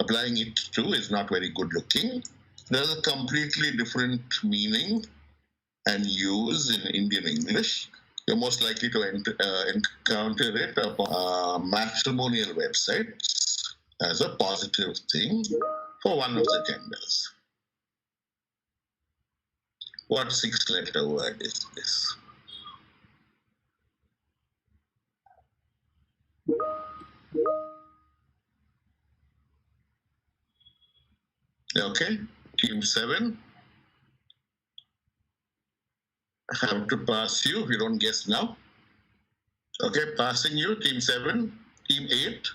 applying it to is not very good looking. There's a completely different meaning and use in Indian English. You're most likely to encounter it upon matrimonial websites as a positive thing for one of the genders. What 6-letter word is this? Okay, Team 7. I have to pass you if you don't guess now. Okay, passing you, Team 7. Team 8.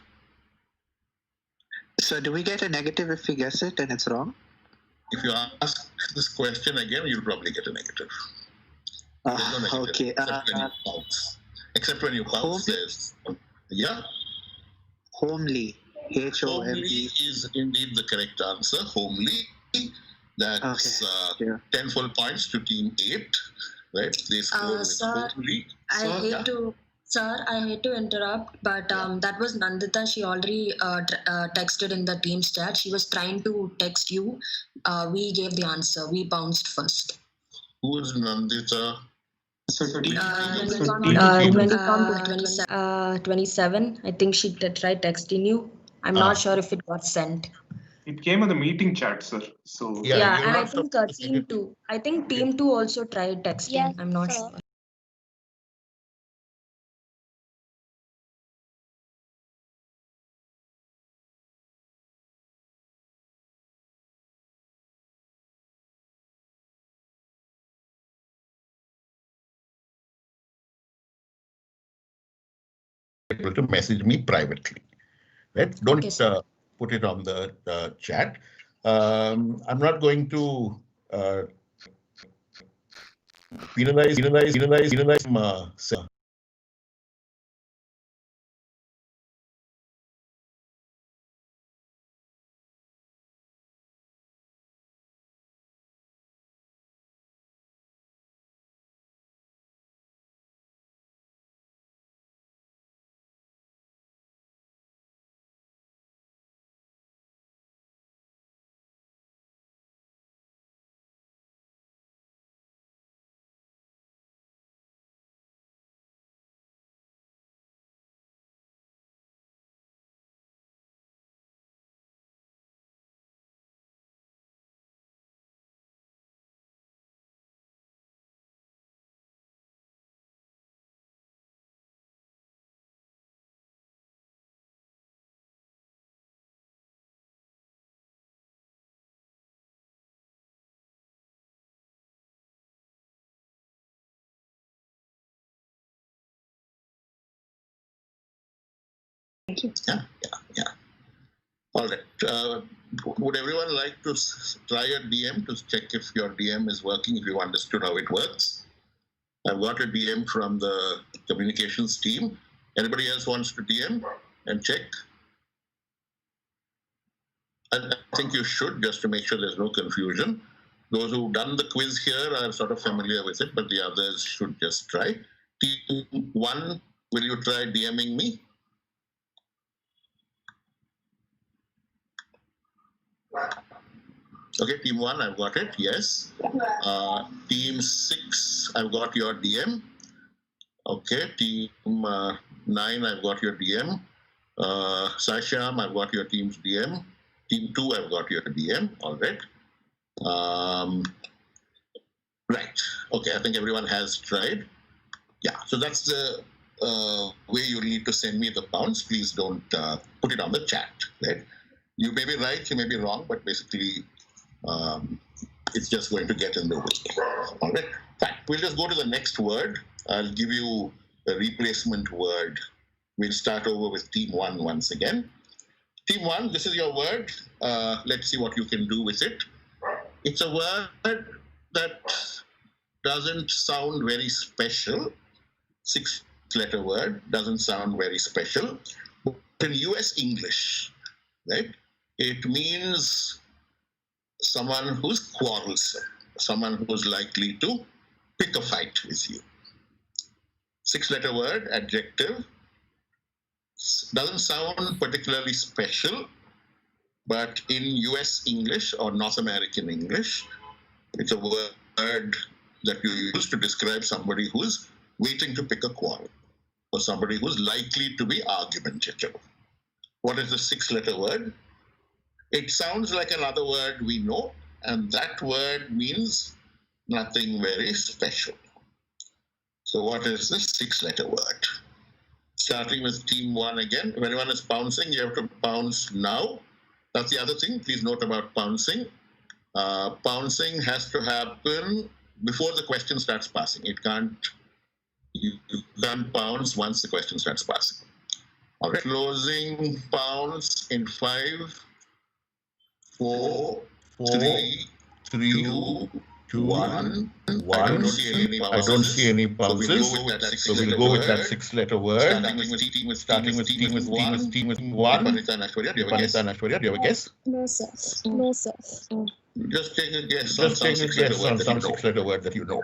So do we get a negative if we guess it and it's wrong? If you ask this question again, you'll probably get a negative. There's no negative, Okay. except when you pulse. Says, yeah. Homely. Homely Homely is indeed the correct answer. Homely. That's 10 full points to Team 8. Right? They score with homely. Sir, I hate to interrupt, but that was Nandita. She already texted in the Teams chat. She was trying to text you. We gave the answer. We bounced first. Who's Nandita? When we come to 27, I think she tried texting you. I'm not sure if it got sent. It came on the meeting chat, sir. So yeah, and I think Team 2. I think Team 2 also tried texting. Yes, I'm not sure. Able to message me privately. Right? Don't put it on the chat. I'm not going to penalize. Yeah. All right. Would everyone like to try a DM to check if your DM is working, if you understood how it works? I've got a DM from the communications team. Anybody else wants to DM and check? I think you should, just to make sure there's no confusion. Those who've done the quiz here are sort of familiar with it, but the others should just try. Team 1, will you try DMing me? Okay, Team 1, I've got it, yes. Team 6, I've got your DM. Okay, Team 9, I've got your DM. Sasham, I've got your team's DM. Team 2, I've got your DM, all right. Right, okay, I think everyone has tried. Yeah, so that's the way you need to send me the pounds. Please don't put it on the chat, right? You may be right, you may be wrong, but basically it's just going to get in the way. All right, fine. We'll just go to the next word. I'll give you a replacement word. We'll start over with Team 1 once again. Team 1, this is your word. Let's see what you can do with it. It's a word that doesn't sound very special. 6-letter word, doesn't sound very special. But in US English, right, it means someone who's quarrelsome, someone who's likely to pick a fight with you. 6-letter word, adjective. Doesn't sound particularly special, but in US English or North American English, it's a word that you use to describe somebody who's waiting to pick a quarrel or somebody who's likely to be argumentative. What is the 6-letter word? It sounds like another word we know, and that word means nothing very special. So what is the 6-letter word? Starting with team 1 again. If anyone is pouncing, you have to pounce now. That's the other thing. Please note about pouncing. Pouncing has to happen before the question starts passing. You can't pounce once the question starts passing. All right. Closing pounce in 5, 4, 3, 2, 1. I don't see any bounces. So we'll go with that 6-letter word. Starting with team with 1. Panita and Ashwarya, do you have a guess? No, sir. No, sir. Just take a guess on some 6-letter word that you know.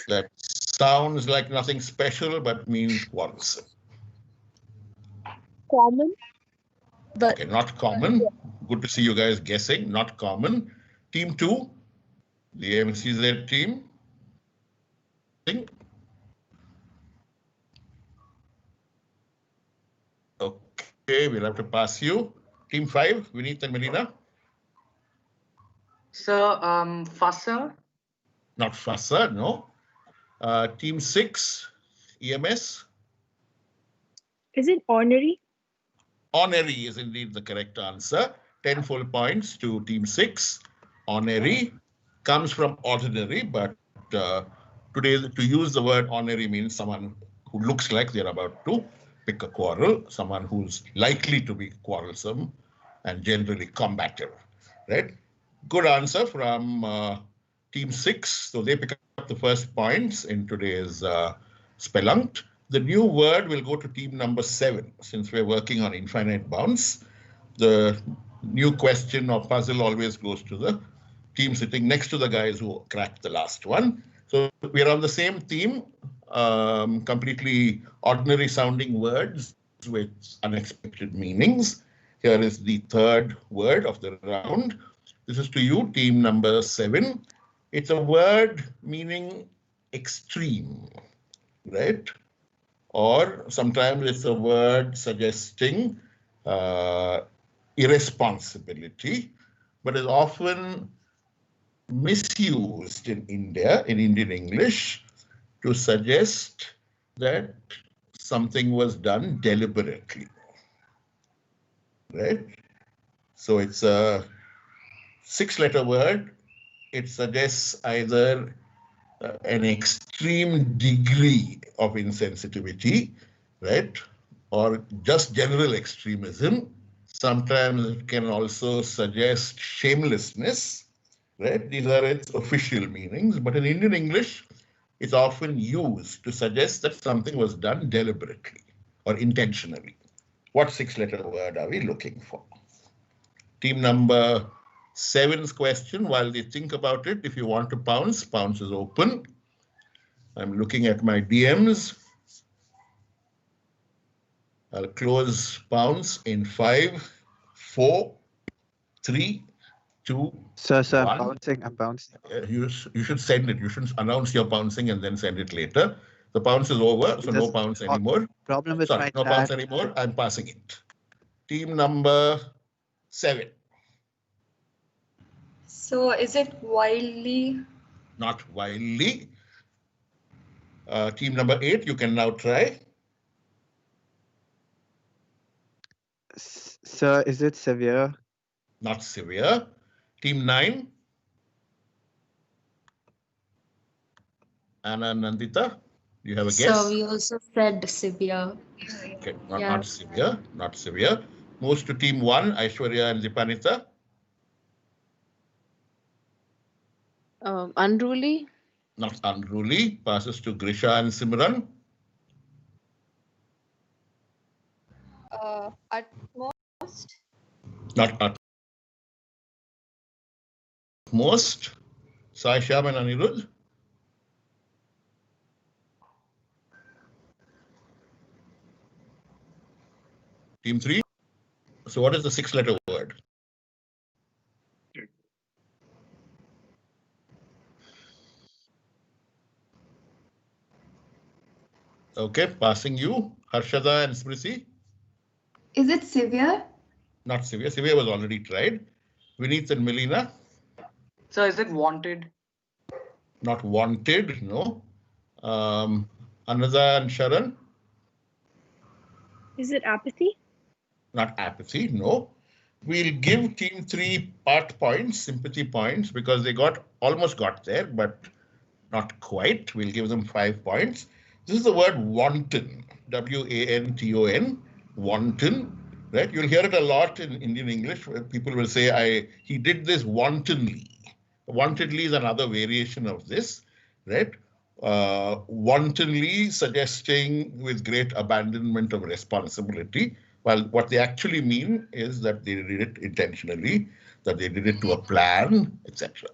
That sounds like nothing special, but means quarrelsome. Common. But Okay, not common. Good to see you guys guessing. Not common. Team 2, the MCZ team. Okay, we'll have to pass you. Team 5, Vineet and Melina. Sir, fusser. Not fusser, no. Team 6, EMS. is it ornery? Honorary is indeed the correct answer. 10 full points to team 6. Honorary comes from ordinary, but today to use the word honorary means someone who looks like they're about to pick a quarrel, someone who's likely to be quarrelsome and generally combative, right? Good answer from team 6. So they pick up the first points in today's Spellunked. The new word will go to team number 7, since we're working on infinite bounds. The new question or puzzle always goes to the team sitting next to the guys who cracked the last one. So we're on the same theme, completely ordinary sounding words with unexpected meanings. Here is the third word of the round. This is to you, team number 7. It's a word meaning extreme, right? Or sometimes it's a word suggesting irresponsibility, but is often misused in India, in Indian English, to suggest that something was done deliberately, right? So it's a 6-letter word. It suggests either an extreme degree of insensitivity, right? Or just general extremism. Sometimes it can also suggest shamelessness, right? These are its official meanings, but in Indian English, it's often used to suggest that something was done deliberately or intentionally. What 6-letter word are we looking for? Team number 7's question, while they think about it, if you want to pounce, pounce is open. I'm looking at my DMs. I'll close pounce in 5, 4, 3, 2, Sir, 1. I'm bouncing. You should send it. You shouldn't announce your pouncing and then send it later. The pounce is over, so no pounce anymore. Problem with Sorry, my no chat. pounce anymore. I'm passing it. Team number 7. So is it wildly? Not wildly. Team number 8, you can now try. Sir, is it severe? Not severe. Team 9. Anna Nandita, do you have a guess? So we also said severe. Okay, not severe, not severe. Moves to team 1, Aishwarya and Dipanita. Unruly. Not unruly. Passes to Grisha and Simran. Utmost. Not utmost. Sai Sham and Anirudh. Team 3. So what is the 6-letter word? Okay, passing you, Harshada and Smriti. Is it severe? Not severe. Severe was already tried. Vineet and Melina. So is it wanted? Not wanted, no. Anada and Sharan. Is it apathy? Not apathy, no. We'll give team 3 part points, sympathy points, because they almost got there, but not quite. We'll give them 5 points. This is the word wanton, W-A-N-T-O-N, wanton, right? You'll hear it a lot in Indian English, where people will say, he did this wantonly. Wantedly is another variation of this, right? Wantonly suggesting with great abandonment of responsibility. Well, what they actually mean is that they did it intentionally, that they did it to a plan, etc.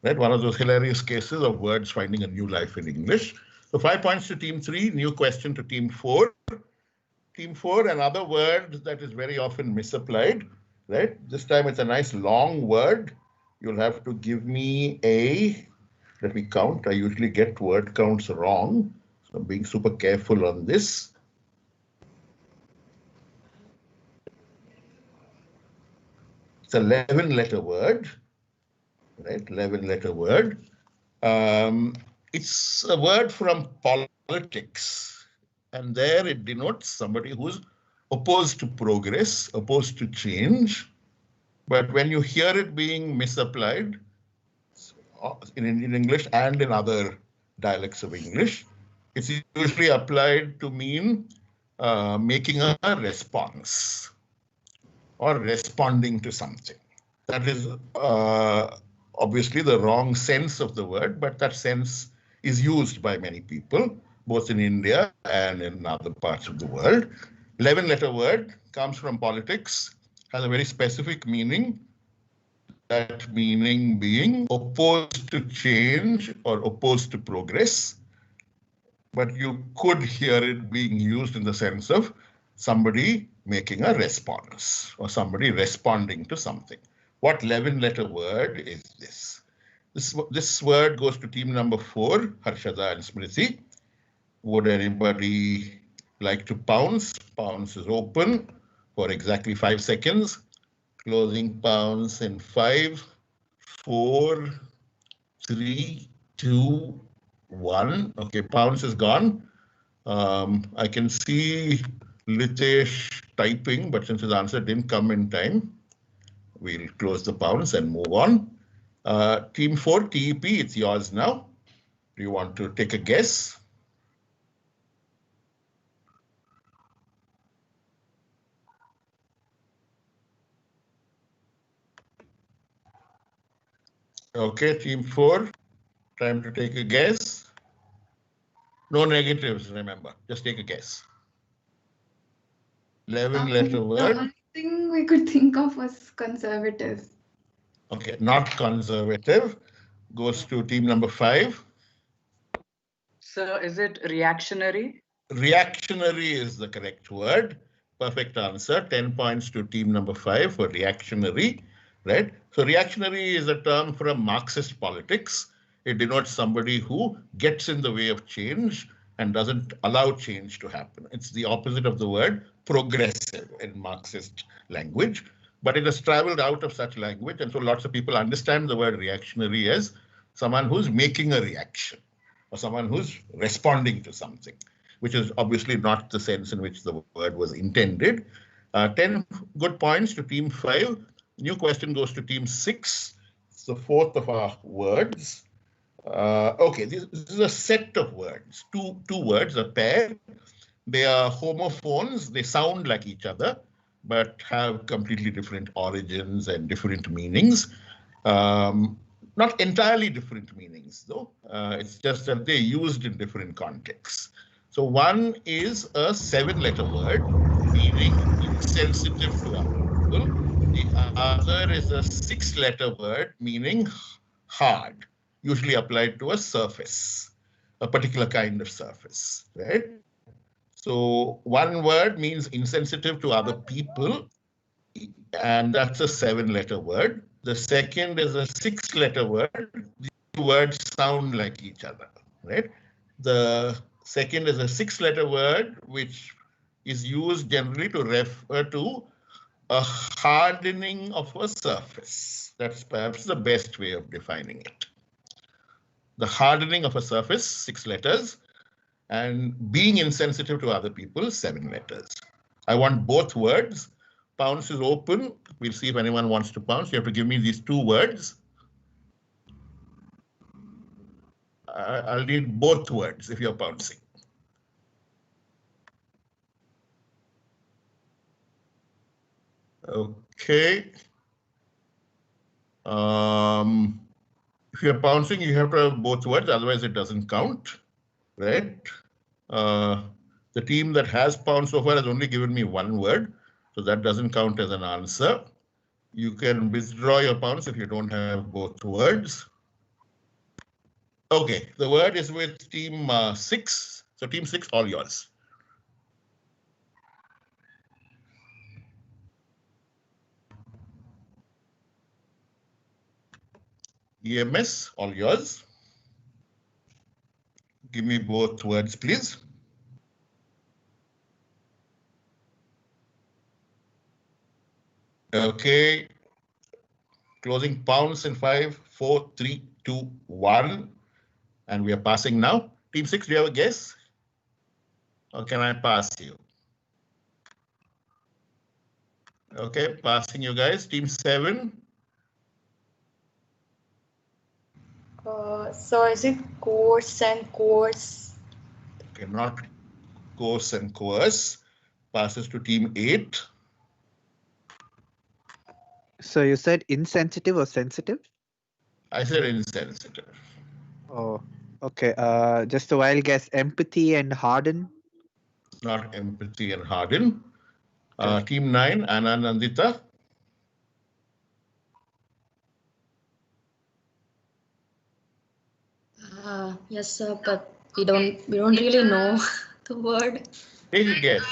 Right? One of those hilarious cases of words finding a new life in English. So 5 points to team 3, new question to team 4. Team 4, another word that is very often misapplied, right? This time it's a nice long word. You'll have to give me let me count. I usually get word counts wrong, so I'm being super careful on this. It's a 11-letter word, right? 11-letter word. It's a word from politics, and there it denotes somebody who's opposed to progress, opposed to change. But when you hear it being misapplied in Indian English and in other dialects of English, it's usually applied to mean making a response or responding to something. That is obviously the wrong sense of the word, but that sense is used by many people, both in India and in other parts of the world. 11-letter word comes from politics, has a very specific meaning, that meaning being opposed to change or opposed to progress. But you could hear it being used in the sense of somebody making a response or somebody responding to something. What 11-letter word is this? This word goes to team number 4, Harshada and Smriti. Would anybody like to pounce? Pounce is open for exactly 5 seconds. Closing pounce in 5, 4, 3, 2, 1. Okay, pounce is gone. I can see Litesh typing, but since his answer didn't come in time, we'll close the pounce and move on. Team 4, TEP, it's yours now. Do you want to take a guess? Okay, team 4, time to take a guess. No negatives, remember, just take a guess. 11-letter word. The only thing we could think of was conservative. Okay, not conservative. Goes to team number 5. So is it reactionary? Reactionary is the correct word. Perfect answer. 10 points to team number 5 for reactionary, right? So reactionary is a term from Marxist politics. It denotes somebody who gets in the way of change and doesn't allow change to happen. It's the opposite of the word progressive in Marxist language, but it has traveled out of such language. And so lots of people understand the word reactionary as someone who's making a reaction or someone who's responding to something, which is obviously not the sense in which the word was intended. 10 good points to team 5. New question goes to team 6. It's the 4th of our words. Okay, this is a set of words, two words, a pair. They are homophones. They sound like each other, but have completely different origins and different meanings. Not entirely different meanings, though. It's just that they're used in different contexts. So one is a 7-letter word, meaning insensitive to other people. The other is a 6-letter word, meaning hard, usually applied to a surface, a particular kind of surface, right? So one word means insensitive to other people, and that's a 7-letter word. The second is a 6-letter word. The two words sound like each other, right? The Second is a 6-letter word, which is used generally to refer to a hardening of a surface. That's perhaps the best way of defining it. The hardening of a surface, 6 letters, and being insensitive to other people, 7 letters. I want both words. Pounce is open. We'll see if anyone wants to pounce. You have to give me these 2 words. I'll need both words if you're pouncing. Okay. If you're pouncing, you have to have both words, otherwise it doesn't count, right? The team that has pounced so far has only given me 1 word, so that doesn't count as an answer. You can withdraw your pounce if you don't have both words. Okay, the word is with team 6. So team 6, all yours. EMS, all yours. Give me both words, please. Okay. Closing pounce in 5, 4, 3, 2, 1. And we are passing now. Team 6, do you have a guess? Or can I pass you? Okay, passing you guys. Team 7. So is it course and course? Okay, not course and coerce. Passes to team 8. So you said insensitive or sensitive? I said insensitive. Oh, okay. Just a wild guess. Empathy and harden. Not empathy and harden. Okay. Team 9, Anna Nandita. Yes, sir, but we don't really know the word. Take a guess.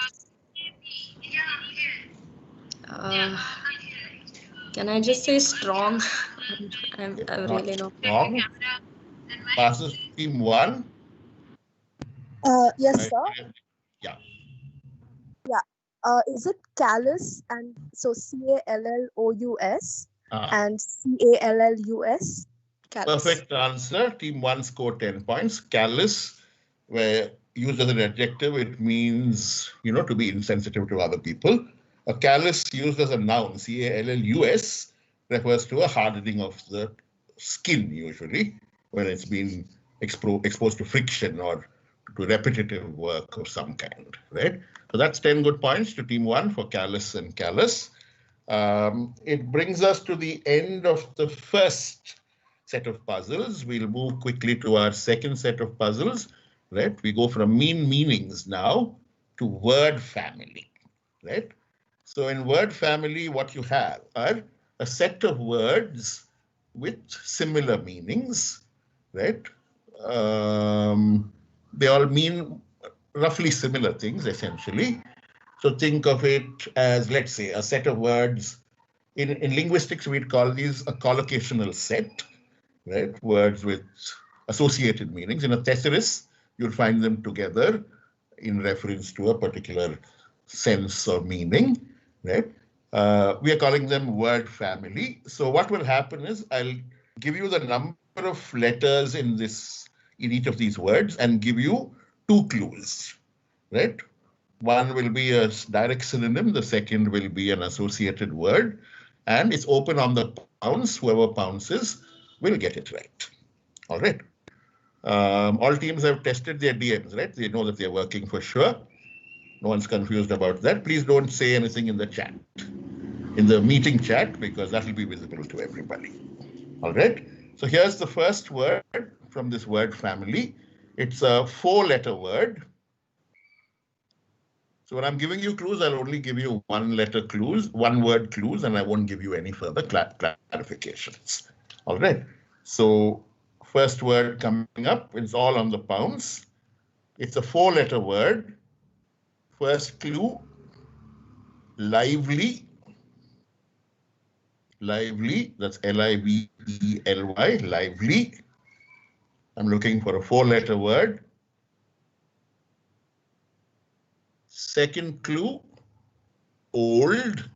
Can I just say strong? I Not really know. strong. Passes to team 1. Yes, Right. sir. Yeah. Is it callous and so CALLOUS Ah. and CALLUS? Callous. Perfect answer. Team 1 scored 10 points. Callous, where used as an adjective, it means, to be insensitive to other people. A callus used as a noun, CALLUS, refers to a hardening of the skin, usually, when it's been exposed to friction or to repetitive work of some kind, right? So that's 10 good points to team 1 for callous and callous. It brings us to the end of the first set of puzzles. We'll move quickly to our second set of puzzles, right? We go from meanings now to word family, right? So in word family, what you have are a set of words with similar meanings, right? They all mean roughly similar things, essentially. So think of it as, let's say, a set of words. In linguistics, we'd call these a collocational set, right? Words with associated meanings. In a thesaurus, you'll find them together in reference to a particular sense or meaning, right? We are calling them word family. So what will happen is I'll give you the number of letters in each of these words and give you 2 clues, right? One will be a direct synonym, the second will be an associated word, and it's open on the pounce. Whoever pounces will get it right. All right. All teams have tested their DMs, right? They know that they're working for sure. No one's confused about that. Please don't say anything in the chat, in the meeting chat, because that will be visible to everybody. All right. So here's the first word from this word family. It's a 4-letter word. So when I'm giving you clues, I'll only give you 1-letter clues, 1-word clues, and I won't give you any further clarifications. All right. So first word coming up, it's all on the pounce. It's a 4-letter word. First clue, lively. Lively, that's Lively, lively. I'm looking for a 4-letter word. Second clue, old.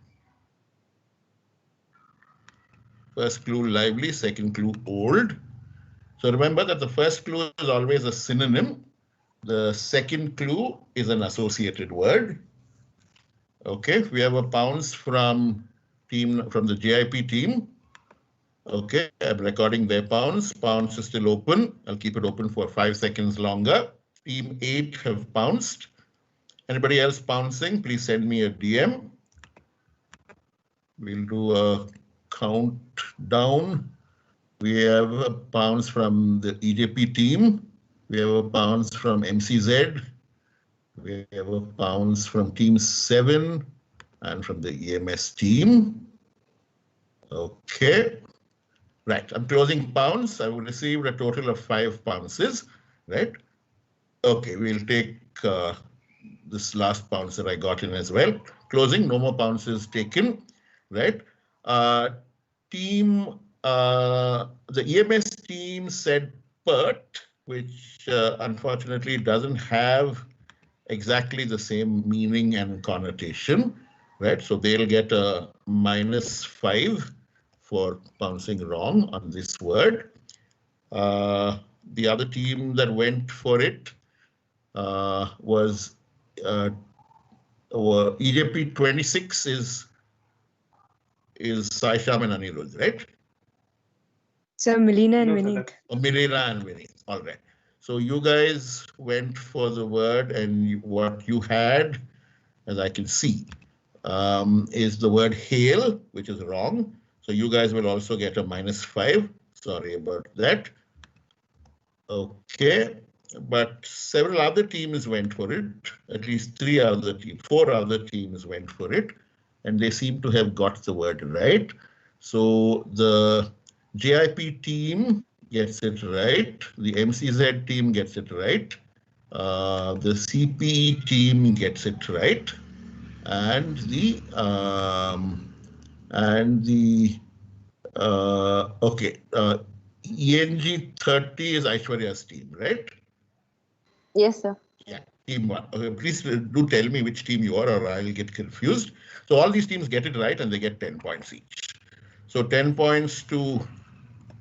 First clue, lively. Second clue, old. So remember that the first clue is always a synonym. The second clue is an associated word. Okay, we have a bounce from the GIP team. Okay, I'm recording their bounce. Bounce is still open. I'll keep it open for 5 seconds longer. Team 8 have bounced. Anybody else bouncing? Please send me a DM. We'll do a countdown. We have a bounce from the EJP team. We have a bounce from MCZ. We have a bounce from Team 7 and from the EMS team. Okay. Right, I'm closing bounce. I will receive a total of 5 bounces, right? Okay, we'll take this last bounce that I got in as well. Closing, no more bounces taken, right? The EMS team said PERT, which unfortunately doesn't have exactly the same meaning and connotation, right? So they'll get a -5 for bouncing wrong on this word. The other team that went for it was EJP 26 is Saisham and Anirudh, right? Sir, Melina and No, sir, Vineet. that's- Or Milena and Vinny. All right. So you guys went for the word, and what you had, as I can see, is the word hail, which is wrong. So you guys will also get a -5. Sorry about that. Okay, but several other teams went for it. At least 4 other teams went for it, and they seem to have got the word right. So the JIP team gets it right. The MCZ team gets it right. The CPE team gets it right. And the ENG 30 is Aishwarya's team, right? Yes, sir. Yeah, team 1. Okay, please do tell me which team you are, or I'll get confused. So all these teams get it right, and they get 10 points each. So 10 points to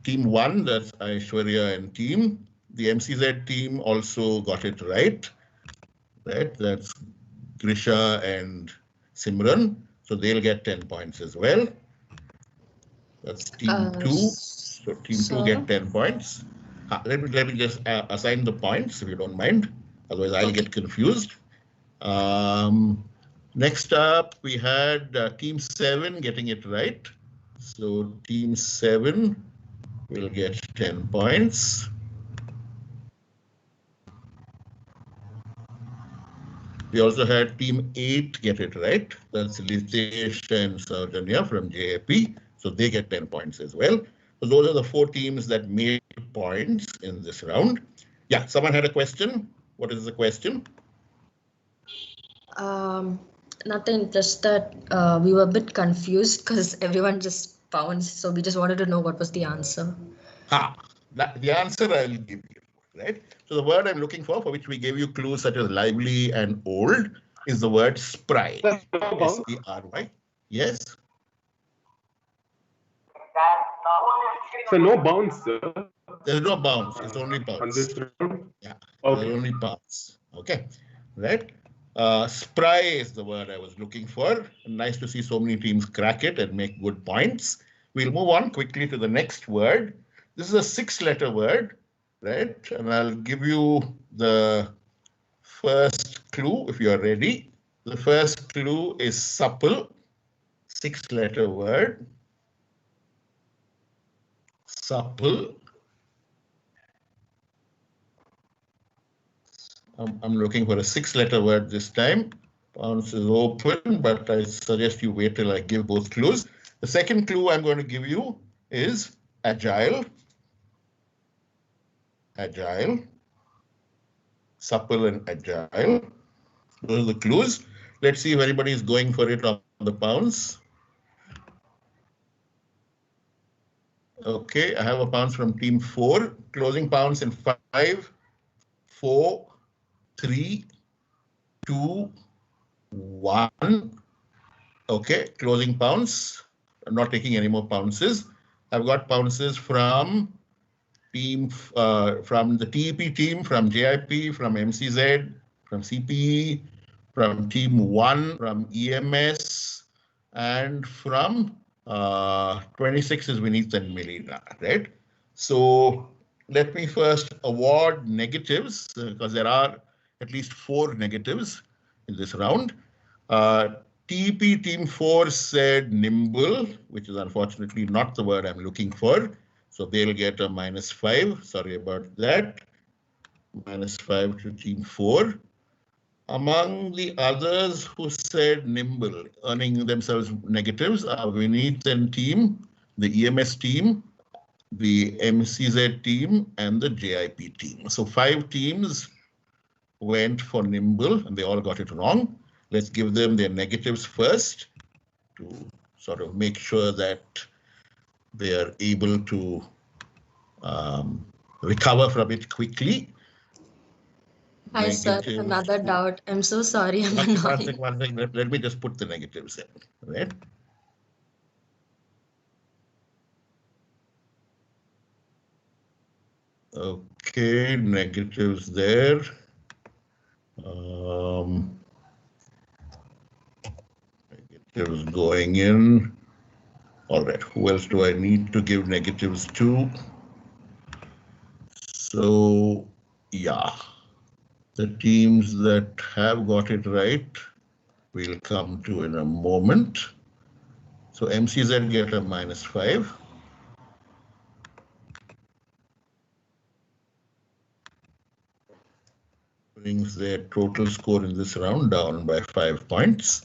team 1, that's Aishwarya and team. The MCZ team also got it right. Right, that's Grisha and Simran. So they'll get 10 points as well. That's team 2. So team 2 get 10 points. Let me just assign the points if you don't mind. Otherwise, I'll get confused. Next up, we had team 7 getting it right. So team 7 will get 10 points. We also had team 8 get it right. That's Litesh and Saujanya from JAP. So they get 10 points as well. So those are the 4 teams that made points in this round. Yeah, someone had a question. What is the question? Nothing, just that we were a bit confused because everyone just bounced. So we just wanted to know what was the answer. The answer I'll give you, right? So the word I'm looking for which we gave you clues such as lively and old, is the word spry. S-P-R-Y. Yes? So no bounce, sir. There's no bounce. It's only bounce. On this round? Yeah. Okay. There's only bounce. Okay. Right? Spry is the word I was looking for. Nice to see so many teams crack it and make good points. We'll move on quickly to the next word. This is a 6-letter word, right? And I'll give you the first clue if you're ready. The first clue is supple. 6-letter word. Supple. I'm looking for a 6-letter word this time. Bounce is open, but I suggest you wait till I give both clues. The second clue I'm going to give you is agile. Agile. Supple and agile. Those are the clues. Let's see if anybody is going for it on the bounce. Okay, I have a bounce from team 4. Closing bounce in 5, 4, 3, 2, 1. Okay, closing pounce. I'm not taking any more pounces. I've got pounces from from the TEP team, from JIP, from MCZ, from CPE, from Team 1, from EMS, and from 26 is Vinith and Melina, right? So let me first award negatives because there are at least 4 negatives in this round. TP Team 4 said nimble, which is unfortunately not the word I'm looking for. So they'll get a -5. Sorry about that. -5 to Team 4. Among the others who said nimble, earning themselves negatives, are Vinith and team, the EMS team, the MCZ team, and the JIP team. So 5 teams went for nimble, and they all got it wrong. Let's give them their negatives first to sort of make sure that they are able to recover from it quickly. Hi, sir. Negatives. Another doubt. I'm so sorry. I'm One annoying. thing. Let me just put the negatives in, right? Okay, negatives there. Negatives going in. All right, who else do I need to give negatives to? So, yeah, the teams that have got it right, we'll come to in a moment. So MCZ get a -5. Brings their total score in this round down by 5 points,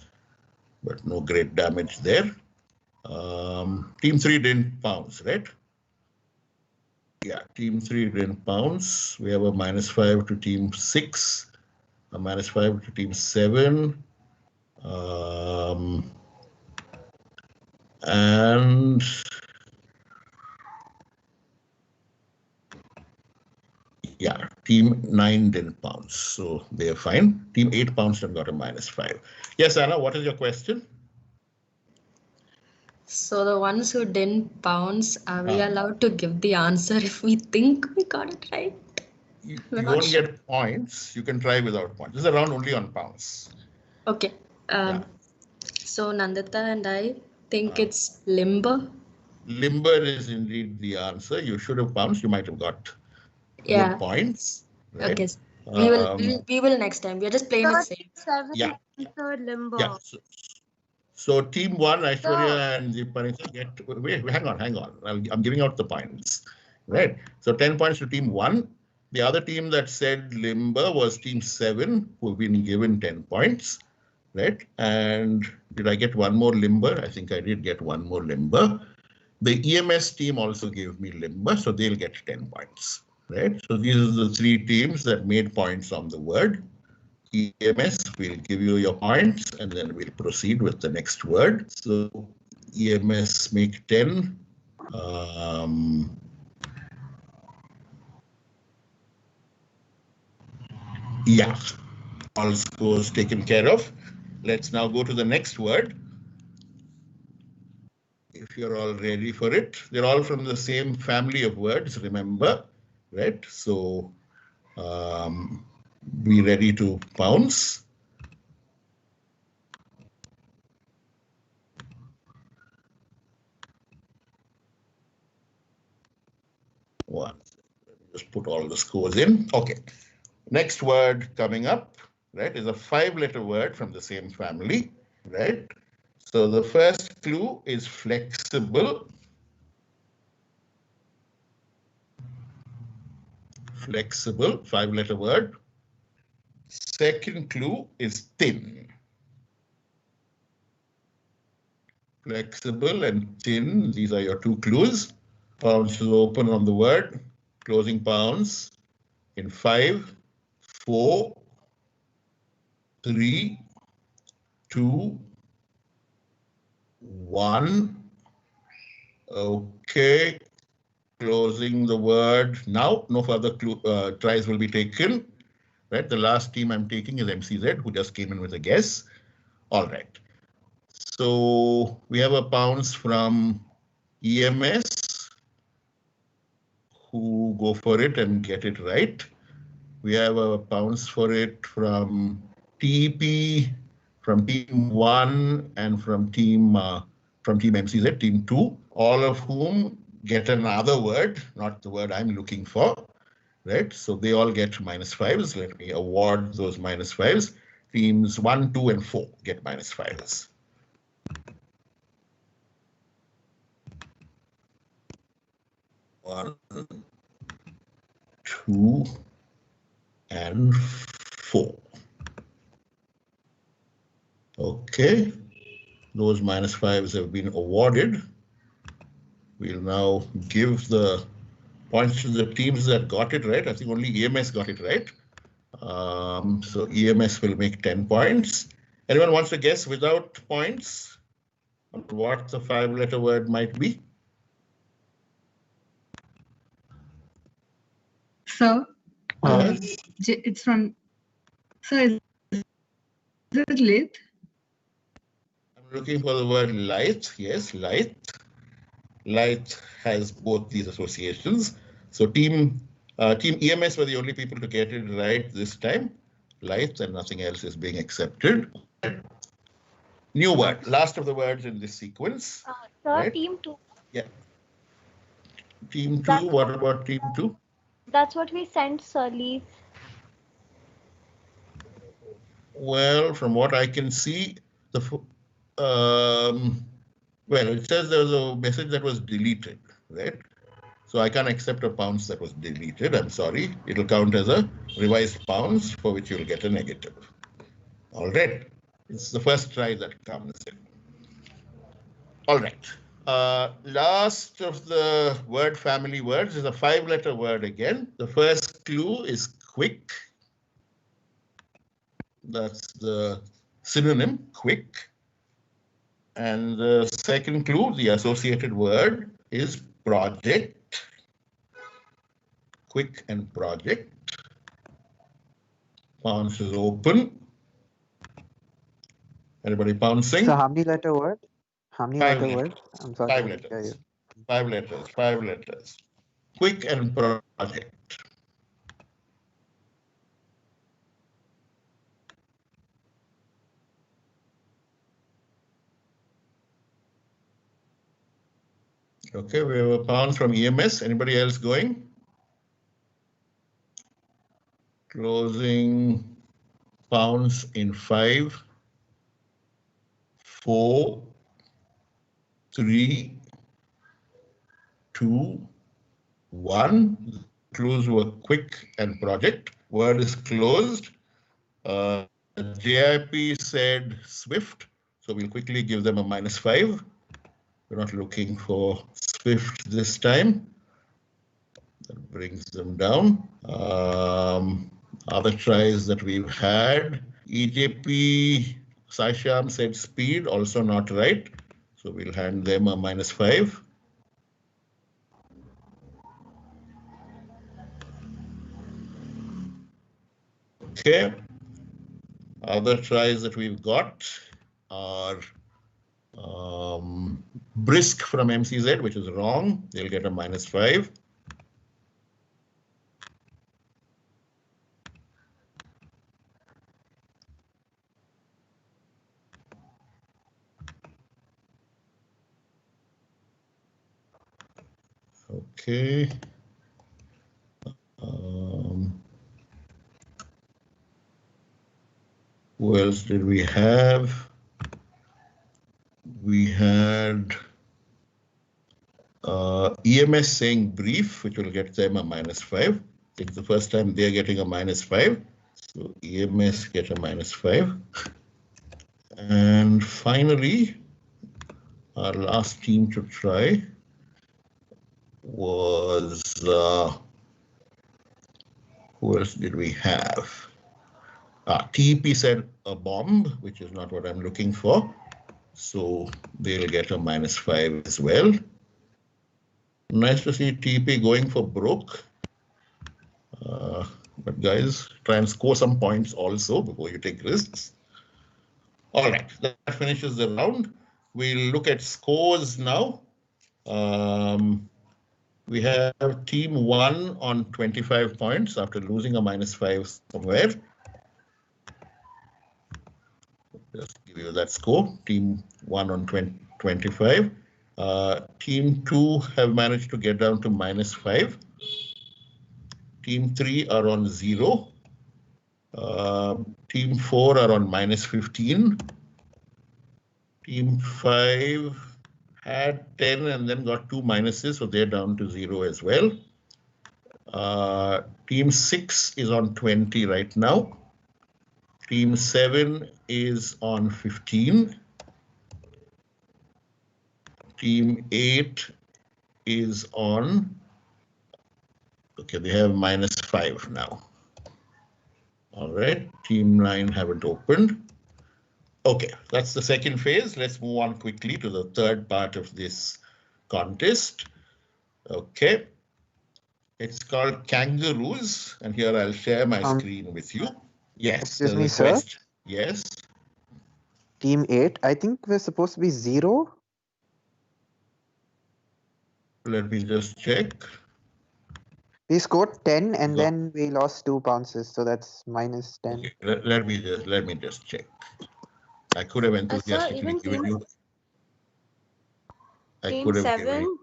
but no great damage there. Team 3 didn't pounce, right? Yeah, Team 3 didn't pounce. We have a -5 to Team 6, a -5 to Team 7. And yeah, Team 9 didn't pounce, so they're fine. Team 8 pounced and got a -5. Yes, Anna, what is your question? So the ones who didn't bounce, are we allowed to give the answer if we think we got it right? You We're not won't sure. get points. You can try without points. This is a round only on pounce. Okay. Yeah. So Nandita and I think it's limber. Limber is indeed the answer. You should have pounced. You might have got Yeah. good points. Right? Okay. We will next time. We're just playing it safe. 7 Yeah. third limbo. Yeah. So Team 1, Aishwarya and Deepanika get. Wait, hang on. I'm giving out the points. Right. So 10 points to Team 1. The other team that said limber was Team 7, who've been given 10 points. Right. And did I get one more limber? I think I did get one more limber. The EMS team also gave me limber, so they'll get 10 points. Right. So these are the 3 teams that made points on the word. EMS will give you your points, and then we'll proceed with the next word. So EMS make 10. Yeah, all scores taken care of. Let's now go to the next word. If you're all ready for it, they're all from the same family of words, remember, right? So be ready to pounce. One. Let me just put all the scores in. Okay. Next word coming up, right, is a 5-letter word from the same family, right? So the first clue is flexible. Flexible, 5-letter word. Second clue is thin. Flexible and thin, these are your 2 clues. Pounds is open on the word. Closing pounds in 5, 4, 3, 2, 1. Okay. Closing the word now. No further tries will be taken. Right. The last team I'm taking is MCZ, who just came in with a guess. All right. So we have a bounce from EMS, who go for it and get it right. We have a bounce for it from TP, from team 1, and from team MCZ, team 2, all of whom get another word, not the word I'm looking for, right? So they all get -5s. Let me award those -5s. Teams 1, 2, and 4 get -5s. One, 2, and 4. Okay, those -5s have been awarded. We'll now give the points to the teams that got it right. I think only EMS got it right. So EMS will make 10 points. Anyone wants to guess without points what the 5-letter word might be? So, Yes. it's from. So, is it late? I'm looking for the word lithe. Yes, lithe. Lithe has both these associations. So team EMS were the only people to get it right this time. Lithe, and nothing else is being accepted. New word, last of the words in this sequence. Sir, Right. team 2. Yeah. Team 2, what about team 2? That's what we sent, sir. Leave. Well, from what I can see, well, it says there was a message that was deleted, right? So I can't accept a bounce that was deleted. I'm sorry. It'll count as a revised bounce for which you'll get a negative. All right. It's the first try that comes in. All right. Last of the word family words is a 5-letter word again. The first clue is quick. That's the synonym, quick. And the second clue, the associated word, is project. Quick and project. Bounce is open. Anybody bouncing? So how many letter word? How many 5 letter letters. word? I'm sorry. 5 I didn't hear letters. you. 5 letters. 5 letters. Quick and project. Okay, we have a bounce from EMS. Anybody else going? Closing bounce in 5, 4, 3, 2, 1. Clues were quick and project. Word is closed. JIP said Swift, so we'll quickly give them a -5. We're not looking for Swift this time. That brings them down. Other tries that we've had, EJP Saisham said speed, also not right. So we'll hand them a -5. Okay. Other tries that we've got are brisk from MCZ, which is wrong. They'll get a -5. Okay. Who else did we have? We had EMS saying brief, which will get them a -5. It's the first time they're getting a -5. So EMS get a -5. And finally, our last team to try was, who else did we have? TP said a bomb, which is not what I'm looking for. So they'll get a -5 as well. Nice to see TP going for broke. But guys, try and score some points also before you take risks. All right, that finishes the round. We'll look at scores now. We have team 1 on 25 points after losing a -5 somewhere. Just give you that score. Team 1 on 25. Team 2 have managed to get down to -5. Team 3 are on 0. Team 4 are on -15. Team 5 had 10 and then got 2 minuses, so they're down to 0 as well. Team 6 is on 20 right now. Team 7 is on 15. Team 8 is on, okay, they have -5 now. All right, team 9 haven't opened. Okay, that's the second phase. Let's move on quickly to the third part of this contest. Okay, it's called Kangaroos, and here I'll share my screen with you. Yes, excuse me, sir. Yes. Team 8, I think we're supposed to be 0. Let me just check. We scored 10 and then we lost 2 bounces, so that's -10. Okay, let me just check. I could have enthusiastically given you. Team 7.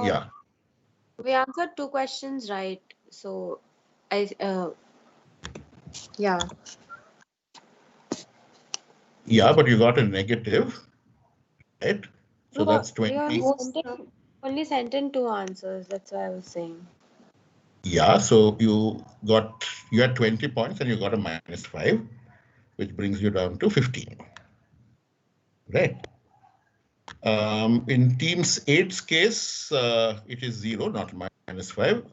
Yeah. We answered 2 questions right, so yeah. Yeah, but you got a negative, right? So No, that's 20. only sent in 2 answers. That's why I was saying. Yeah, so you had 20 points and you got a -5, which brings you down to 15. Right. In teams 8's case, it is 0, not -5.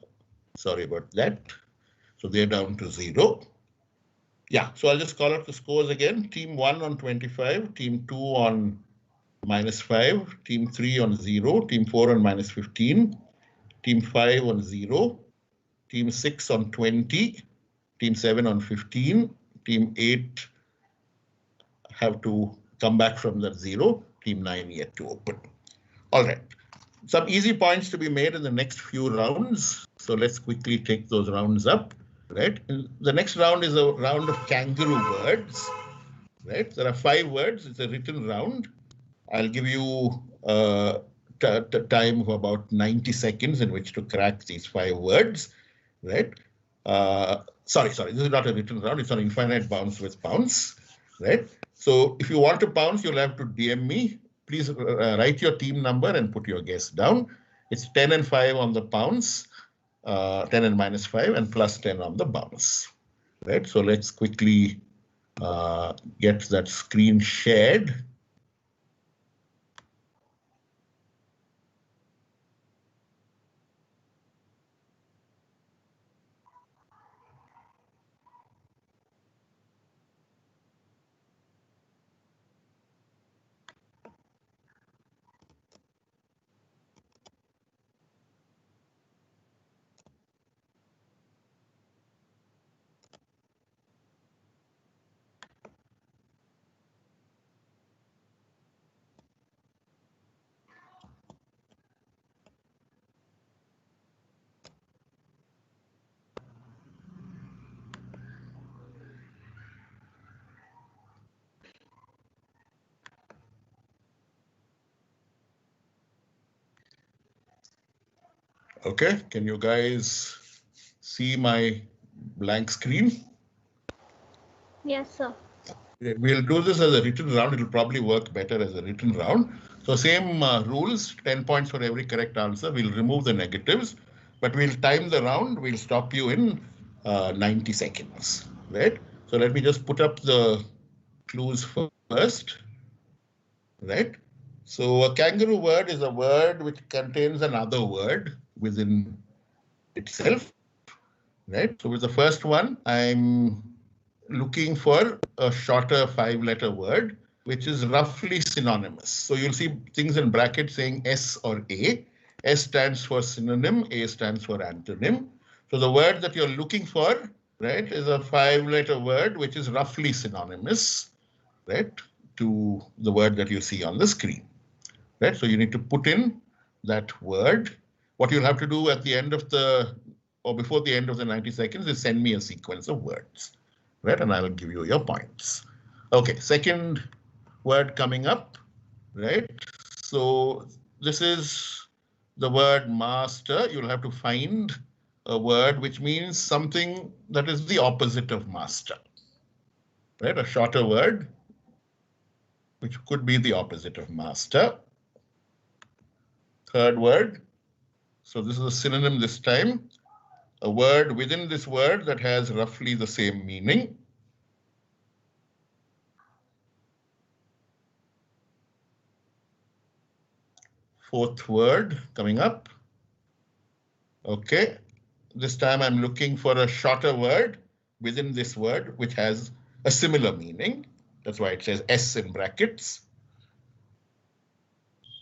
Sorry about that. So they're down to 0. Yeah, so I'll just call out the scores again. Team 1 on 25, team 2 on -5, team 3 on 0, team 4 on -15, team 5 on 0, team 6 on 20, team 7 on 15, team 8 have to come back from that 0, team 9 yet to open. All right, some easy points to be made in the next few rounds. So let's quickly take those rounds up, right? The next round is a round of kangaroo words, right? There are 5 words. It's a written round. I'll give you time of about 90 seconds in which to crack these 5 words, right? Sorry, this is not a written round. It's an infinite bounce with pounce, right? So if you want to pounce, you'll have to DM me. Please write your team number and put your guess down. It's 10 and 5 on the pounce, 10 and -5, and +10 on the bounce, right? So let's quickly get that screen shared. Okay, can you guys see my blank screen? Yes, sir. We'll do this as a written round. It'll probably work better as a written round. So same rules, 10 points for every correct answer. We'll remove the negatives, but we'll time the round. We'll stop you in 90 seconds, right? So let me just put up the clues first, right? So a kangaroo word is a word which contains another word within itself, right? So with the first one, I'm looking for a shorter 5-letter word, which is roughly synonymous. So you'll see things in brackets saying S or A. S stands for synonym, A stands for antonym. So the word that you're looking for, right, is a 5-letter word, which is roughly synonymous, right? to the word that you see on the screen, right? So you need to put in that word. What you'll have to do at the end of or before the end of the 90 seconds is send me a sequence of words, right? And I will give you your points. Okay, second word coming up, right? So this is the word master. You'll have to find a word which means something that is the opposite of master, right? A shorter word, which could be the opposite of master. Third word. So this is a synonym this time. A word within this word that has roughly the same meaning. Fourth word coming up. Okay. This time I'm looking for a shorter word within this word, which has a similar meaning. That's why it says S in brackets.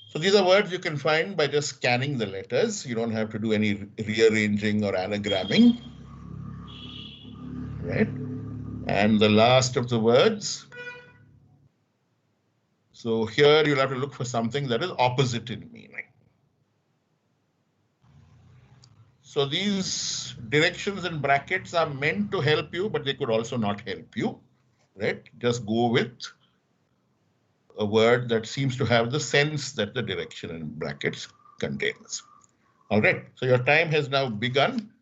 So these are words you can find by just scanning the letters. You don't have to do any rearranging or anagramming, right? And the last of the words. So here you'll have to look for something that is opposite in meaning. So these directions and brackets are meant to help you, but they could also not help you, right? Just go with a word that seems to have the sense that the direction and brackets contains. All right, so your time has now begun.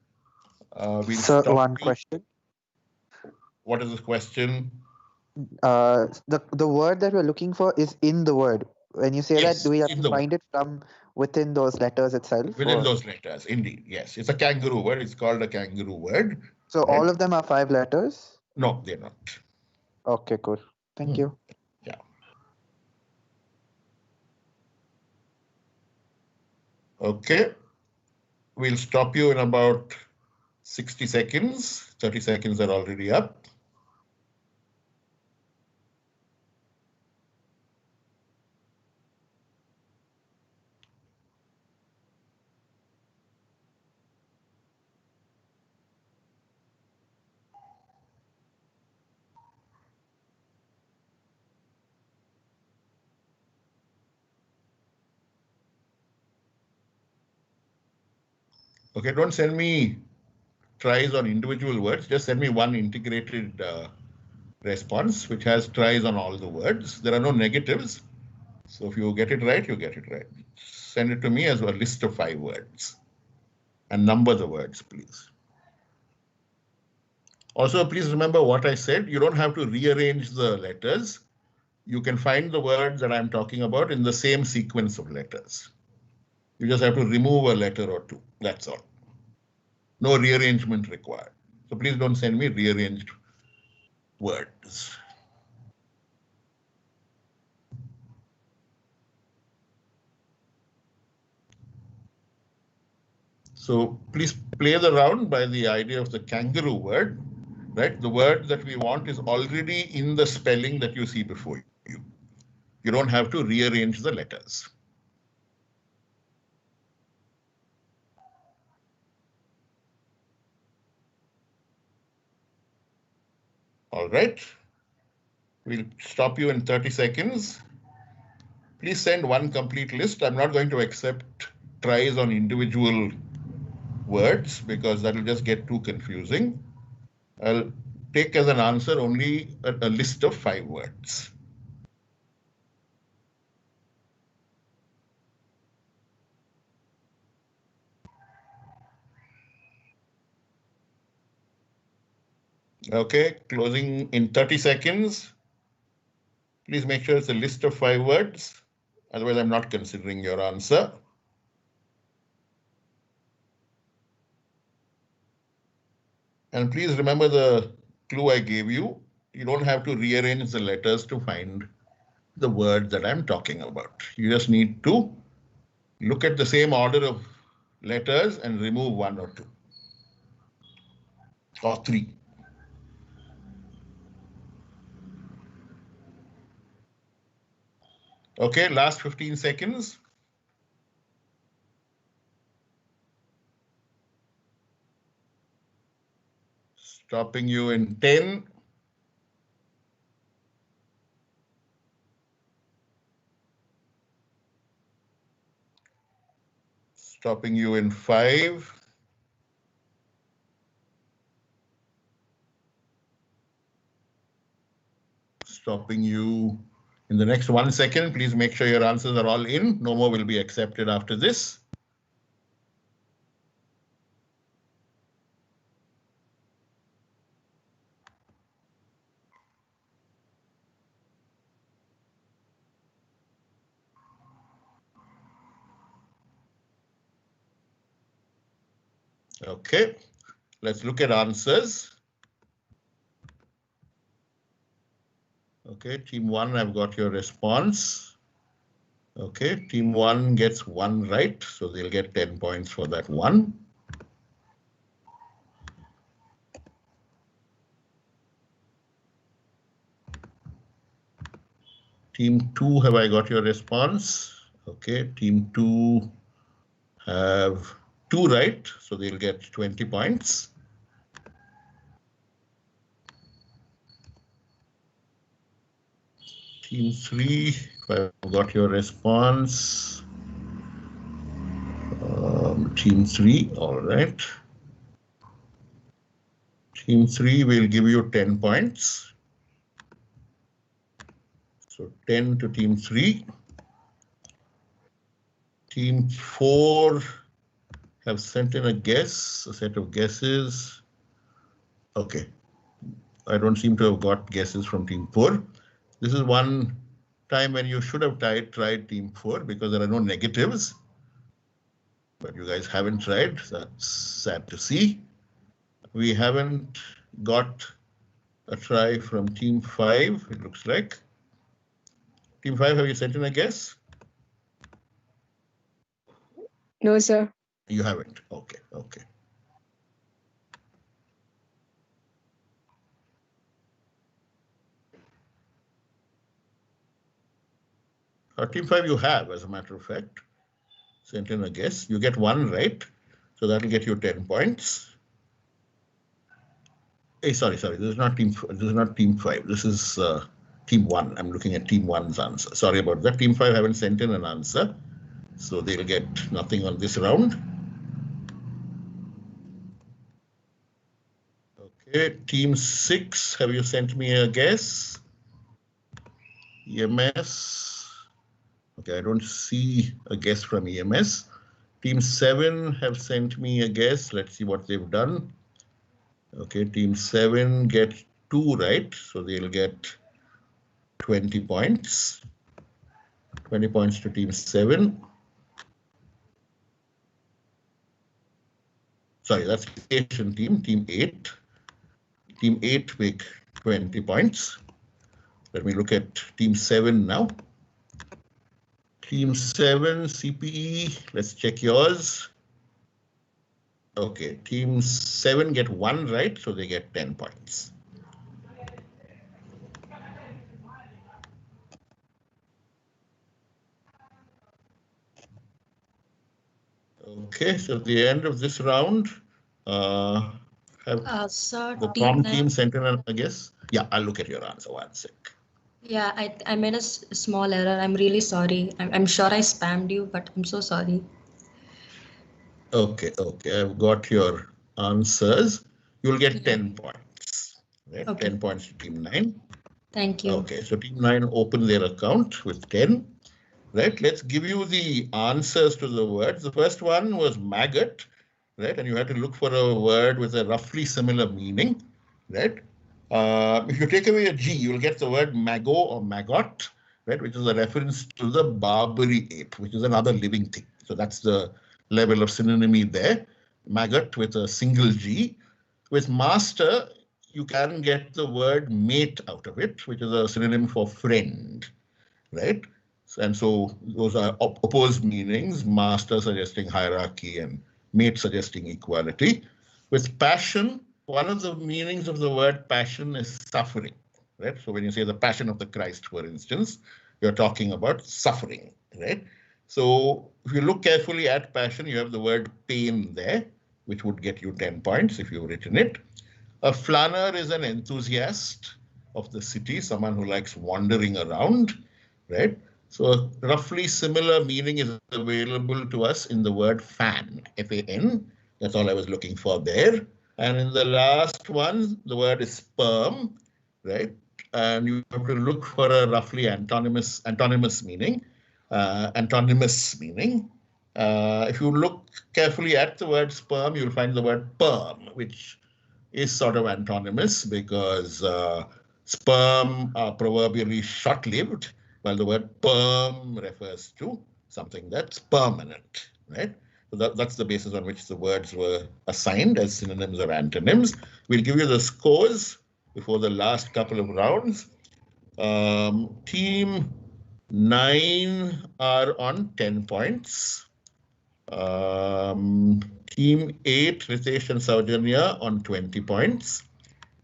Sir, one question. What is the question? The word that we're looking for is in the word. When you say Yes, that, do we have in to the find it from within those letters itself? Within those letters, indeed, yes. It's a kangaroo word. It's called a kangaroo word. So right? all of them are 5 letters? No, they're not. Okay, cool. Thank you. Yeah. Okay. We'll stop you in about 60 seconds. 30 seconds are already up. Okay, don't send me tries on individual words. Just send me one integrated response, which has tries on all the words. There are no negatives. So if you get it right, you get it right. Send it to me as a list of 5 words. And number the words, please. Also, please remember what I said. You don't have to rearrange the letters. You can find the word that I'm talking about in the same sequence of letters. You just have to remove a letter or two. That's all. No rearrangement required. So please don't send me rearranged words. So please play the round by the idea of the kangaroo word, right? The word that we want is already in the spelling that you see before you. You don't have to rearrange the letters. All right. We'll stop you in 30 seconds. Please send one complete list. I'm not going to accept tries on individual words because that will just get too confusing. I'll take as an answer only a list of 5 words. Okay, closing in 30 seconds. Please make sure it's a list of 5 words. Otherwise, I'm not considering your answer. And please remember the clue I gave you. You don't have to rearrange the letters to find the word that I'm talking about. You just need to look at the same order of letters and remove 1 or 2 or 3. Okay, last 15 seconds. Stopping you in 10, Stopping you in 5. Stopping you in the next 1 second. Please make sure your answers are all in. No more will be accepted after this. Okay, let's look at answers. Okay, team 1, I've got your response. Okay, team 1 gets 1 right, so they'll get 10 points for that 1. Team 2, have I got your response? Okay, team 2 have 2 right, so they'll get 20 points. Team 3, I've got your response. Team 3, all right. Team 3 will give you 10 points. So 10 to team 3. Team 4 have sent in a guess, a set of guesses. Okay, I don't seem to have got guesses from team 4. This is one time when you should have tried team 4 because there are no negatives. But you guys haven't tried, so that's sad to see. We haven't got a try from team 5, it looks like. Team 5, have you sent in a guess? No, sir. You haven't. Okay, okay. Team 5 you have, as a matter of fact. Sent in a guess. You get 1 right, so that'll get you 10 points. Hey, sorry. This is not team 5. This is team 1. I'm looking at team 1's answer. Sorry about that. Team 5 haven't sent in an answer, so they'll get nothing on this round. Okay, team 6, have you sent me a guess? EMS. Okay, I don't see a guess from EMS. Team 7 have sent me a guess. Let's see what they've done. Okay, team 7 get 2 right, so they'll get 20 points. 20 points to team 7. Sorry, that's Asian team, team 8. Team 8 make 20 points. Let me look at team 7 now. Team 7, CPE, let's check yours. Okay, team 7 get 1 right, so they get 10 points. Okay, so at the end of this round, have Sir, the prom team sent in a guess? Yeah, I'll look at your answer 1 sec. Yeah, I made a small error. I'm really sorry. I'm sure I spammed you, but I'm so sorry. Okay, I've got your answers. You'll get 10 points. Right? Okay. 10 points to team 9. Thank you. Okay, so team 9 open their account with 10. Right, let's give you the answers to the words. The first one was maggot, right? And you had to look for a word with a roughly similar meaning, right? If you take away a G, you'll get the word mago or maggot, right? Which is a reference to the Barbary ape, which is another living thing. So that's the level of synonymy there. Maggot with a single G. With master, you can get the word mate out of it, which is a synonym for friend, right? And so those are opposed meanings, master suggesting hierarchy and mate suggesting equality. With passion, one of the meanings of the word passion is suffering, right? So when you say the passion of the Christ, for instance, you're talking about suffering, right? So if you look carefully at passion, you have the word pain there, which would get you 10 points if you've written it. A flaneur is an enthusiast of the city, someone who likes wandering around, right? So a roughly similar meaning is available to us in the word fan, F-A-N. That's all I was looking for there. And in the last one, the word is sperm, right? And you have to look for a roughly antonymous meaning. If you look carefully at the word sperm, you'll find the word perm, which is sort of antonymous because sperm are proverbially short-lived, while the word perm refers to something that's permanent, right? So that's the basis on which the words were assigned as synonyms or antonyms. We'll give you the scores before the last couple of rounds. Team 9 are on 10 points. Team 8, Ritesh and Saujanya on 20 points.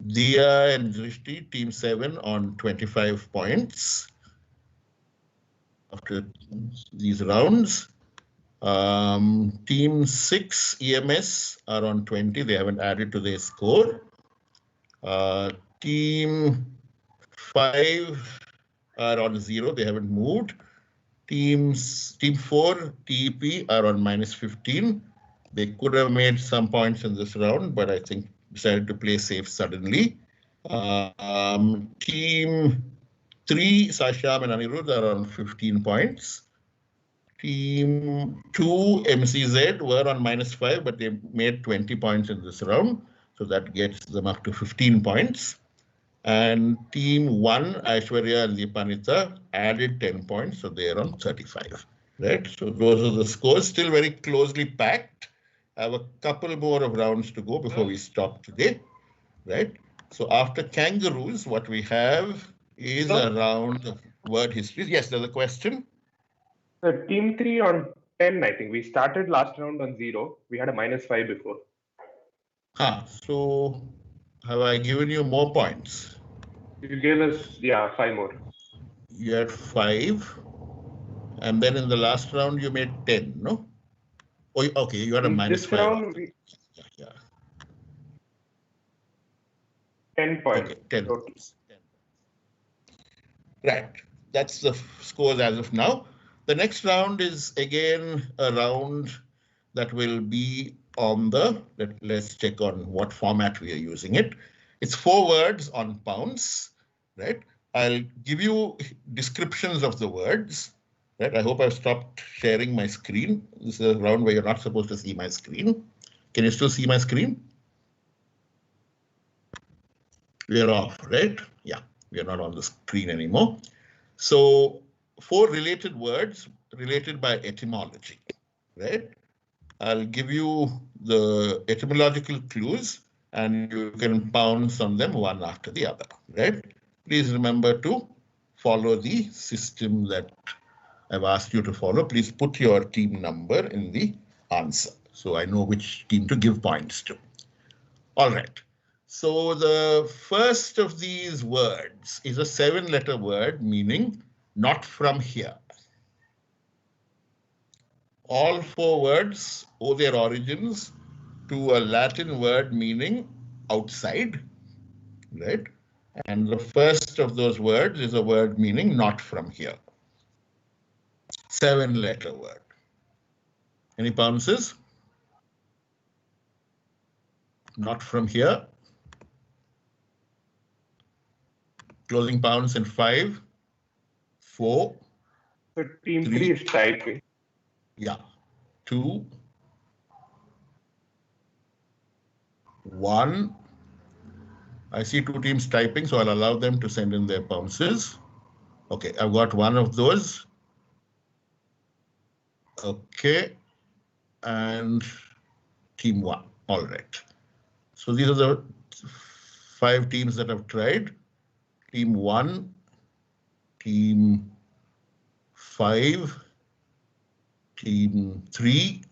Dia and Drishti, Team 7 on 25 points. After these rounds, Team 6, EMS, are on 20. They haven't added to their score. Team 5 are on 0. They haven't moved. Team 4, TEP, are on -15. They could have made some points in this round, but I think decided to play safe suddenly. Team 3, Sasham and Anirudh, are on 15 points. Team 2, MCZ, were on -5, but they made 20 points in this round. So that gets them up to 15 points. And Team 1, Aishwarya and Deepanita, added 10 points, so they are on 35. Right? So those are the scores, still very closely packed. I have a couple more of rounds to go before we stop today. Right? So after kangaroos, what we have is a round of word histories. Yes, there's a question. So team 3 on 10, I think. We started last round on 0. We had a -5 before. So have I given you more points? You gave us, 5 more. You had 5. And then in the last round, you made 10, no? Oh, okay, you had a -5. This round, 10 points. Okay, 10 points. Right, that's the scores as of now. The next round is again a round that will be on the, let's check on what format we are using it. It's 4 words on pounds, right? I'll give you descriptions of the words, right? I hope I've stopped sharing my screen. This is a round where you're not supposed to see my screen. Can you still see my screen? We're off, right? Yeah, we're not on the screen anymore. So 4 related words related by etymology, right? I'll give you the etymological clues and you can pounce on them one after the other, right? Please remember to follow the system that I've asked you to follow. Please put your team number in the answer so I know which team to give points to. All right. So the first of these words is a 7-letter word meaning not from here. All 4 words owe their origins to a Latin word meaning outside, right? And the first of those words is a word meaning not from here. 7-letter word. Any bounces? Not from here. Closing pounds in 5, 4. So team 3 is typing. Yeah. 2, 1. I see 2 teams typing, so I'll allow them to send in their bounces. Okay, I've got one of those. Okay. And team 1. All right. So these are the 5 teams that have tried. Team 1, team 5, team 3,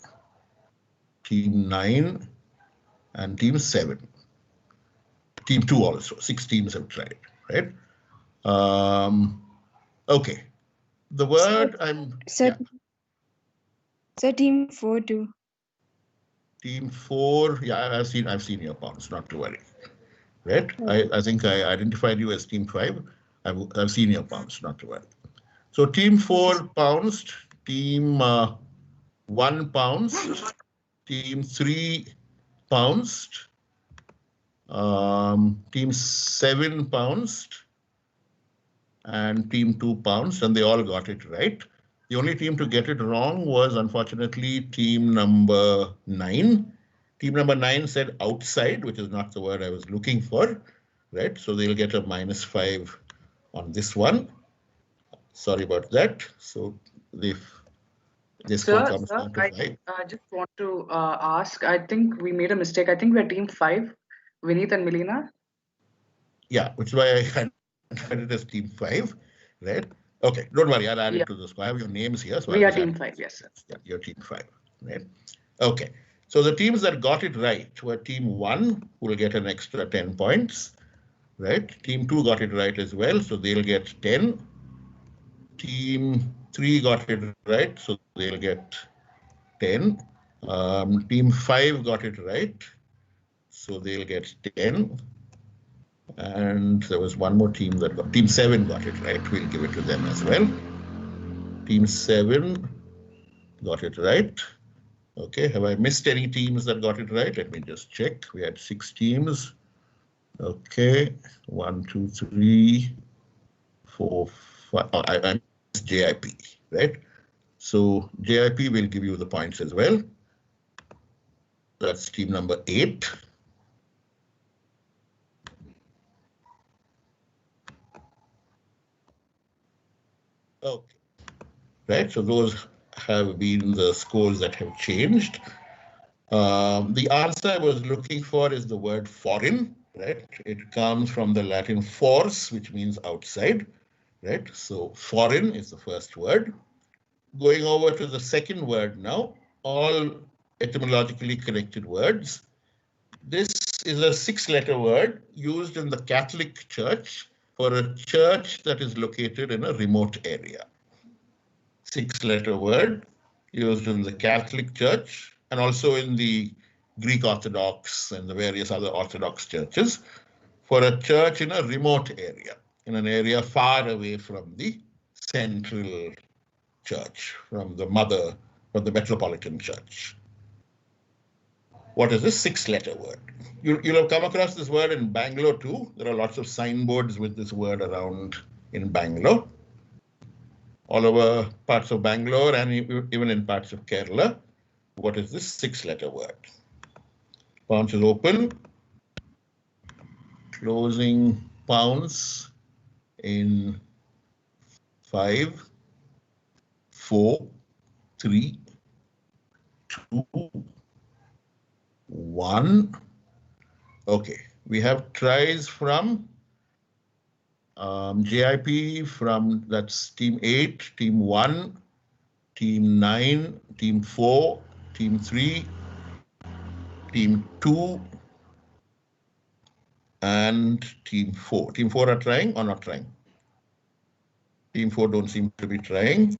team 9, and team 7. Team 2 also. 6 teams have tried, right? Okay. The word So team 4 too. Team 4, yeah, I've seen your pounds, not to worry. Right? I think I identified you as team 5. I've seen your pounds, not to worry. So team 4 pounced, team 1 pounced, team 3 pounced, team 7 pounced, and team 2 pounced, and they all got it right. The only team to get it wrong was, unfortunately, team number 9. Team number 9 said outside, which is not the word I was looking for, right? So they'll get a -5 on this one. Sorry about that. So this score comes down to 5. I just want to ask. I think we made a mistake. I think we're team 5, Vineet and Melina. Yeah, which is why I had it as team 5, right? Okay, don't worry, I'll add it to the score. I have your names here. So we are team 5, yes, sir. Yeah, you're team 5, right? Okay, so the teams that got it right were team 1, who will get an extra 10 points, right? Team 2 got it right as well, so they'll get 10. Team 3 got it right, so they'll get 10. Team 5 got it right, so they'll get 10. And there was one more team that got, team 7 got it right. We'll give it to them as well. Team 7 got it right. Okay, have I missed any teams that got it right? Let me just check. We had 6 teams. Okay, 1, 2, 3, 4, 5. Oh, I missed JIP, right? So JIP will give you the points as well. That's team number 8. Okay, right, so those have been the scores that have changed. The answer I was looking for is the word foreign, right? It comes from the Latin fors, which means outside, right? So foreign is the first word. Going over to the second word now, all etymologically connected words. This is a 6-letter word used in the Catholic Church for a church that is located in a remote area. 6-letter word used in the Catholic Church and also in the Greek Orthodox and the various other Orthodox churches for a church in a remote area, in an area far away from the central church, from the metropolitan church. What is this 6-letter word? You'll have come across this word in Bangalore too. There are lots of signboards with this word around in Bangalore, all over parts of Bangalore and even in parts of Kerala. What is this 6-letter word? Pounce is open. Closing pounce in 5, 4, 3, 2, 1. Okay, we have tries from JIP, from that's team 8, team 1, team 9, team 4, team 3, team 2, and team 4. Team 4 are trying or not trying? Team 4 don't seem to be trying.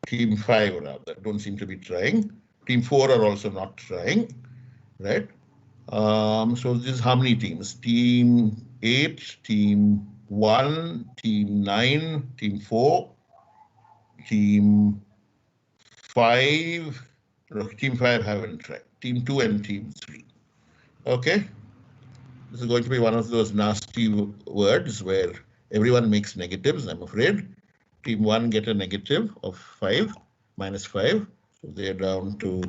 Team 5 rather don't seem to be trying. Team 4 are also not trying, right? So this is how many teams? Team 8, team 1, team 9, team 4, team 5. Look, team 5 haven't tried. Team 2 and team 3. Okay. This is going to be one of those nasty words where everyone makes negatives, I'm afraid. Team 1 get a negative of 5, -5. So they're down to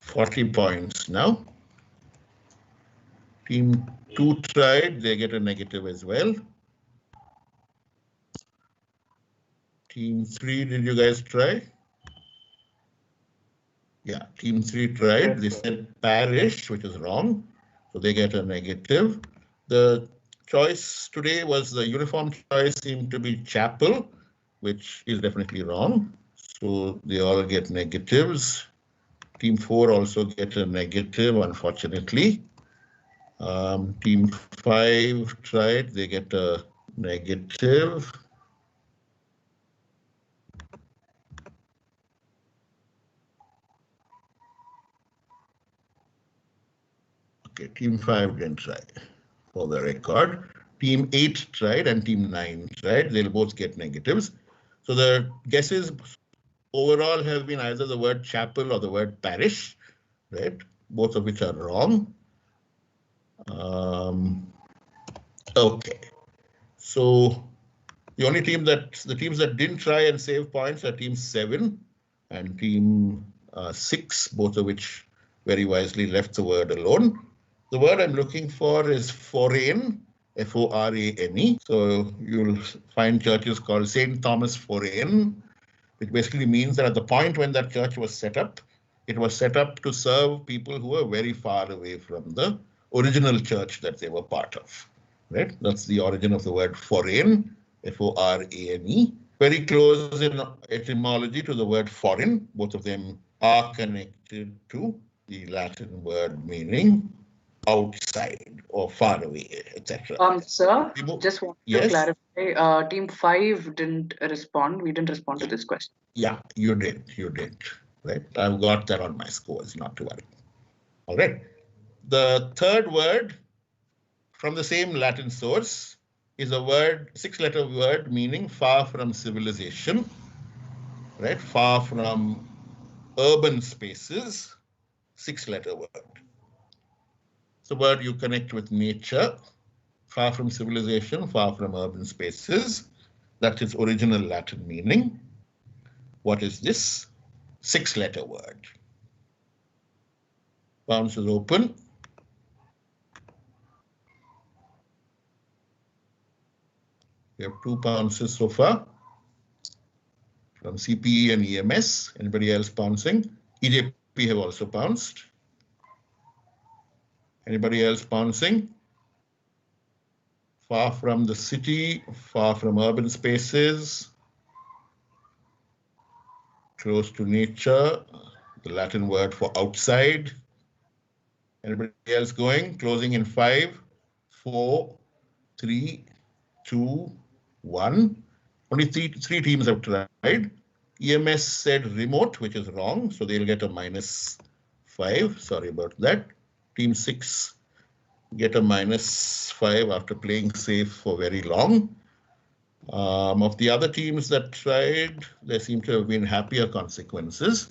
40 points now. Team 2 tried, they get a negative as well. Team 3, did you guys try? Yeah, team 3 tried. Yes, they said parish, which is wrong. So they get a negative. The choice today was the uniform choice seemed to be chapel, which is definitely wrong. So they all get negatives. Team 4 also get a negative, unfortunately. Team 5 tried, they get a negative. Okay, team 5 didn't try, for the record. Team 8 tried and team 9 tried. They'll both get negatives. So the guesses overall have been either the word chapel or the word parish, right? Both of which are wrong. Okay. So the teams that didn't try and save points are team 7 and team 6, both of which very wisely left the word alone. The word I'm looking for is foreign, F-O-R-A-N-E. So you'll find churches called St. Thomas Foreign, which basically means that at the point when that church was set up, it was set up to serve people who were very far away from the original church that they were part of. Right? That's the origin of the word foreign, F-O-R-A-N-E. Very close in etymology to the word foreign. Both of them are connected to the Latin word meaning outside or far away, etc. Sir, just want to clarify. Team 5 didn't respond. We didn't respond to this question. Yeah, you did. Right? I've got that on my scores, not to worry. All right. The third word from the same Latin source is a word, 6-letter word meaning far from civilization, right? Far from urban spaces, 6-letter word. It's a word you connect with nature, far from civilization, far from urban spaces. That's its original Latin meaning. What is this? 6-letter word. Bounce is open. We have 2 bounces so far from CPE and EMS. Anybody else bouncing? EJP have also bounced. Anybody else bouncing? Far from the city, far from urban spaces, close to nature, the Latin word for outside. Anybody else going? Closing in 5, 4, 3, 2, 1. Only three teams have tried. EMS said remote, which is wrong, so they'll get a -5. Sorry about that. Team 6 get a -5 after playing safe for very long. Of the other teams that tried, there seem to have been happier consequences,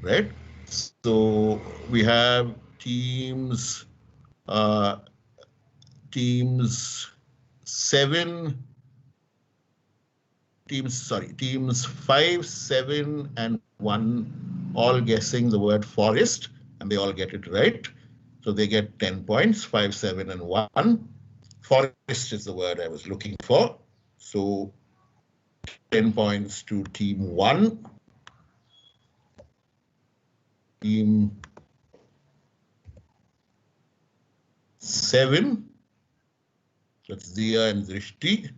right? So we have teams 5, 7, and 1 all guessing the word forest, and they all get it right. So they get 10 points, 5, 7, and 1. Forest is the word I was looking for. So 10 points to team 1. Team 7, that's Zia and Drishti.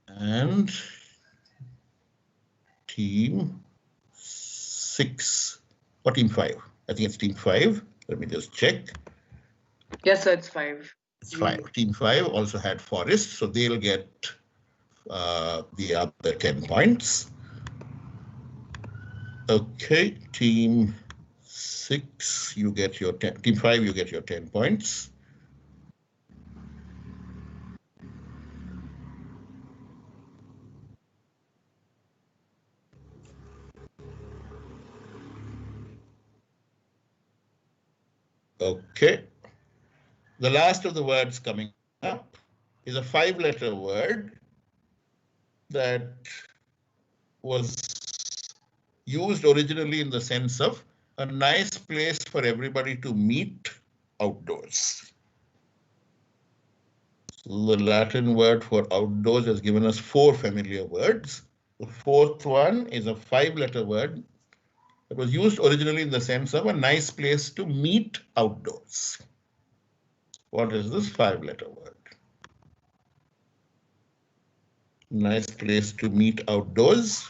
And team 6, or team 5. I think it's team 5. Let me just check. Yes, sir, it's 5. It's 5. Team 5 also had forest, so they'll get the other 10 points. Okay, team 6, you get your 10. Team 5, you get your 10 points. Okay. The last of the words coming up is a 5-letter word that was used originally in the sense of a nice place for everybody to meet outdoors. So the Latin word for outdoors has given us 4 familiar words. The 4th one is a 5-letter word that was used originally in the sense of a nice place to meet outdoors. What is this 5-letter word? Nice place to meet outdoors.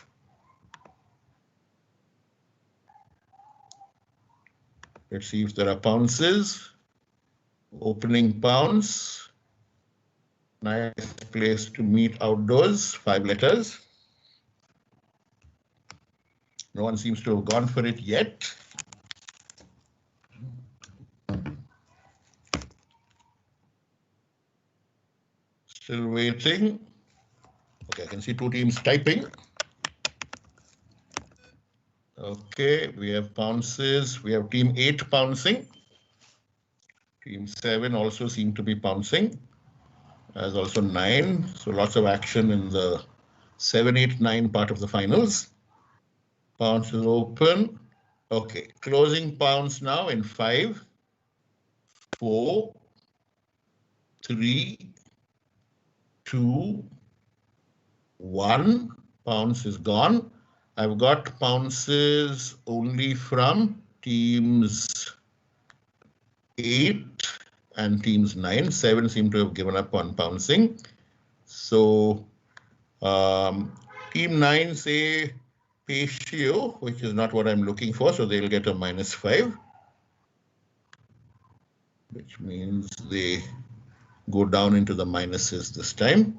Let's see if there are pounces. Opening pounce. Nice place to meet outdoors. 5 letters. No one seems to have gone for it yet. Still waiting. Okay, I can see 2 teams typing. Okay, we have pounces. We have team 8 pouncing. Team 7 also seem to be pouncing. As also 9. So lots of action in the 7, 8, 9 part of the finals. Pounce is open. Okay, closing pounce now in 5, 4, 3, 2, 1. Pounce is gone. I've got pounces only from teams 8 and teams 9. 7 seem to have given up on pouncing. So team 9 say Patio, which is not what I'm looking for, so they'll get a -5, which means they go down into the minuses this time.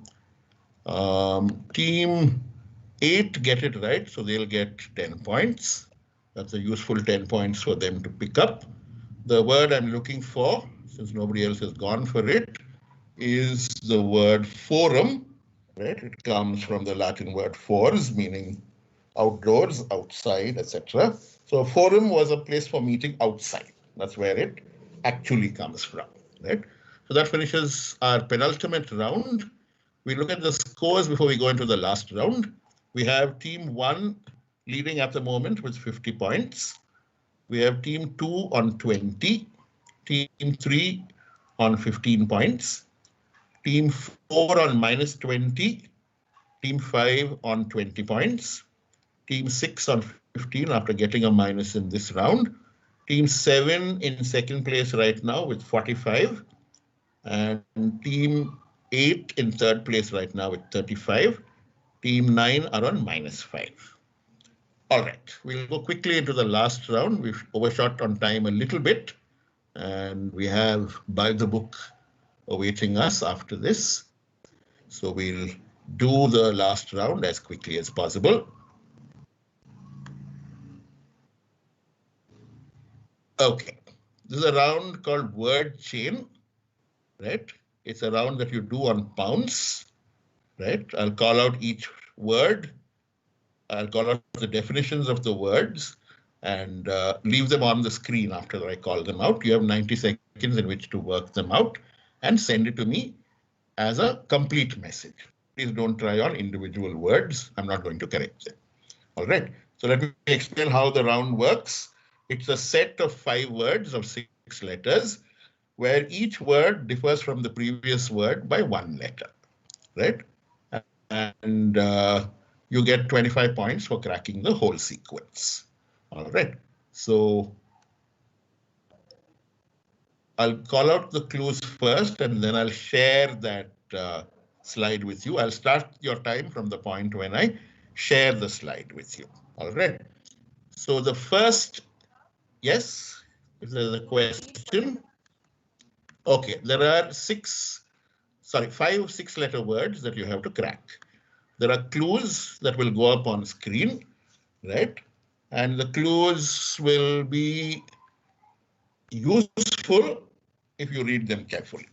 Team 8 get it right, so they'll get 10 points. That's a useful 10 points for them to pick up. The word I'm looking for, since nobody else has gone for it, is the word forum. Right? It comes from the Latin word fors, meaning outdoors, outside, etc. So forum was a place for meeting outside. That's where it actually comes from. Right? So that finishes our penultimate round. We look at the scores before we go into the last round. We have team 1 leading at the moment with 50 points. We have team 2 on 20, team 3 on 15 points, team 4 on -20, team 5 on 20 points, team 6 on 15 after getting a minus in this round, team 7 in second place right now with 45, and team 8 in third place right now with 35. Team 9 are on -5. All right, we'll go quickly into the last round. We've overshot on time a little bit, and we have by the book awaiting us after this. So we'll do the last round as quickly as possible. Okay, this is a round called word chain, right? It's a round that you do on pounce, right? I'll call out each word. I'll call out the definitions of the words and leave them on the screen after I call them out. You have 90 seconds in which to work them out and send it to me as a complete message. Please don't try on individual words. I'm not going to correct them. All right. So let me explain how the round works. It's a set of 5 words of 6 letters where each word differs from the previous word by 1 letter, right? And you get 25 points for cracking the whole sequence. All right. So I'll call out the clues first, and then I'll share that slide with you. I'll start your time from the point when I share the slide with you. All right. So the first, yes, if there's a question. Okay, there are 5 6-letter words that you have to crack. There are clues that will go up on screen, right? And the clues will be useful if you read them carefully,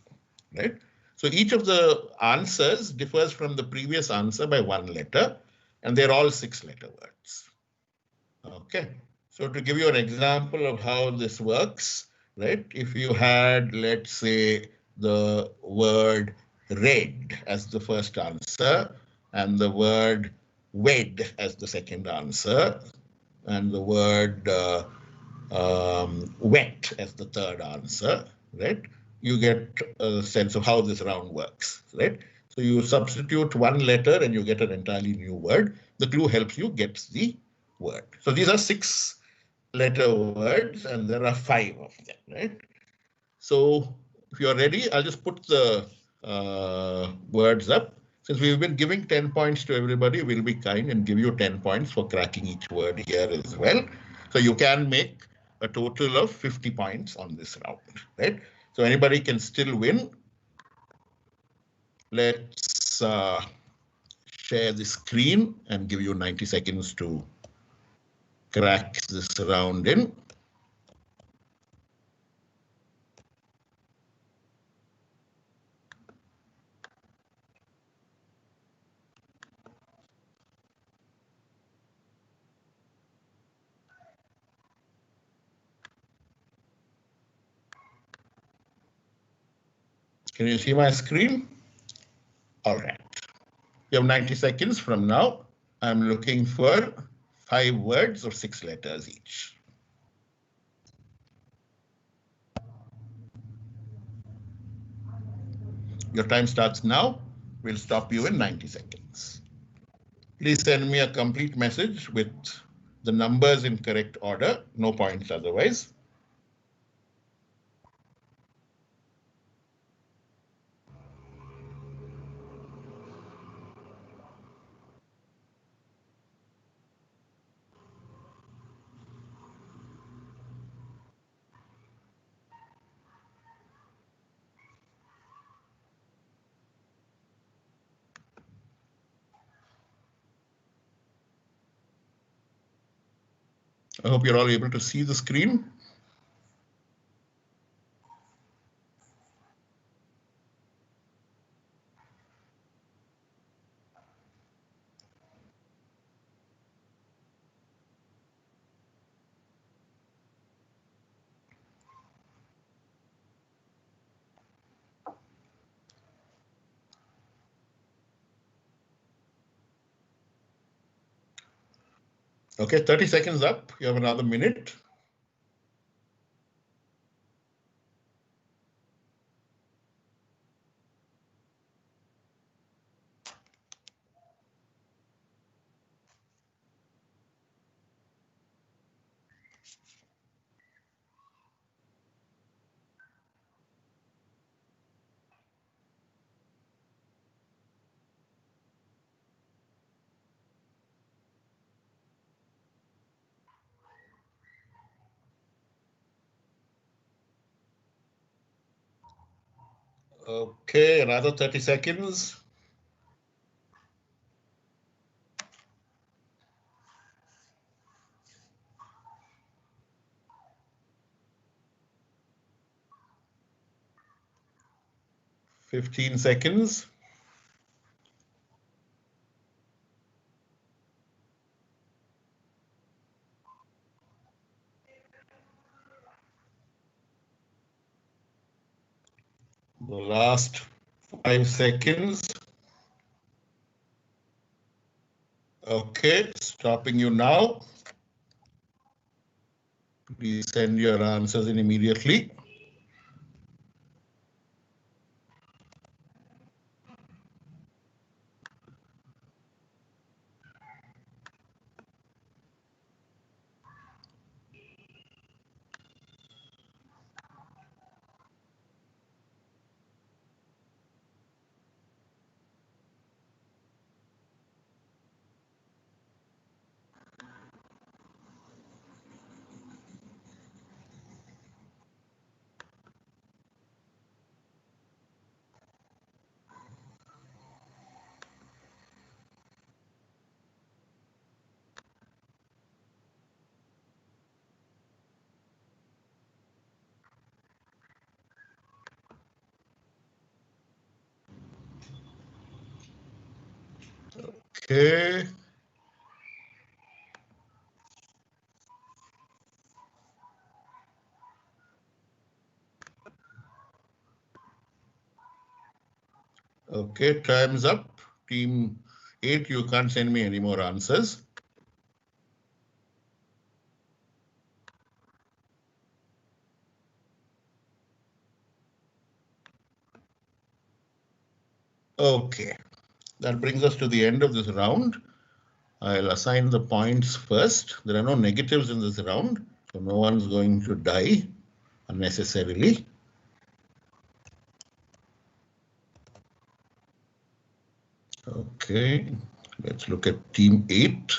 right? So each of the answers differs from the previous answer by 1 letter, and they're all 6-letter words. Okay, so to give you an example of how this works, right? If you had, let's say, the word red as the first answer, and the word wed as the second answer, and the word wet as the third answer, right? You get a sense of how this round works, right? So you substitute 1 letter and you get an entirely new word. The clue helps you get the word. So these are 6-letter words and there are 5 of them, right? So if you're ready, I'll just put the words up. Since we've been giving 10 points to everybody, we'll be kind and give you 10 points for cracking each word here as well. So you can make a total of 50 points on this round, right? So anybody can still win. Let's share the screen and give you 90 seconds to crack this round in. Can you see my screen? All right. You have 90 seconds from now. I'm looking for 5 words of 6 letters each. Your time starts now. We'll stop you in 90 seconds. Please send me a complete message with the numbers in correct order, no points otherwise. I hope you're all able to see the screen. Okay, 30 seconds up. You have another minute. Okay, another 30 seconds. Fifteen seconds. The last 5 seconds. Okay, stopping you now. Please send your answers in immediately. Okay. Okay, time's up. Team 8, you can't send me any more answers. Okay, that brings us to the end of this round. I'll assign the points first. There are no negatives in this round, so no one's going to die unnecessarily. Okay, let's look at team 8.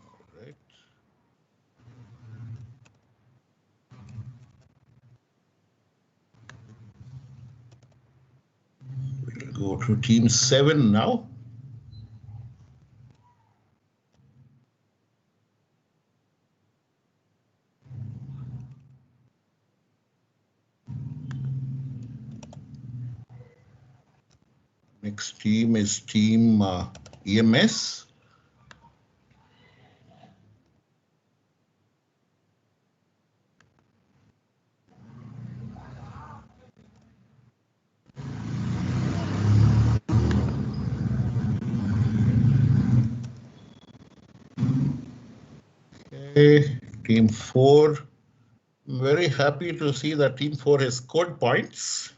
All right. We'll go to team 7 now. Next team is team EMS. Okay, team 4. I'm very happy to see that team 4 has scored points.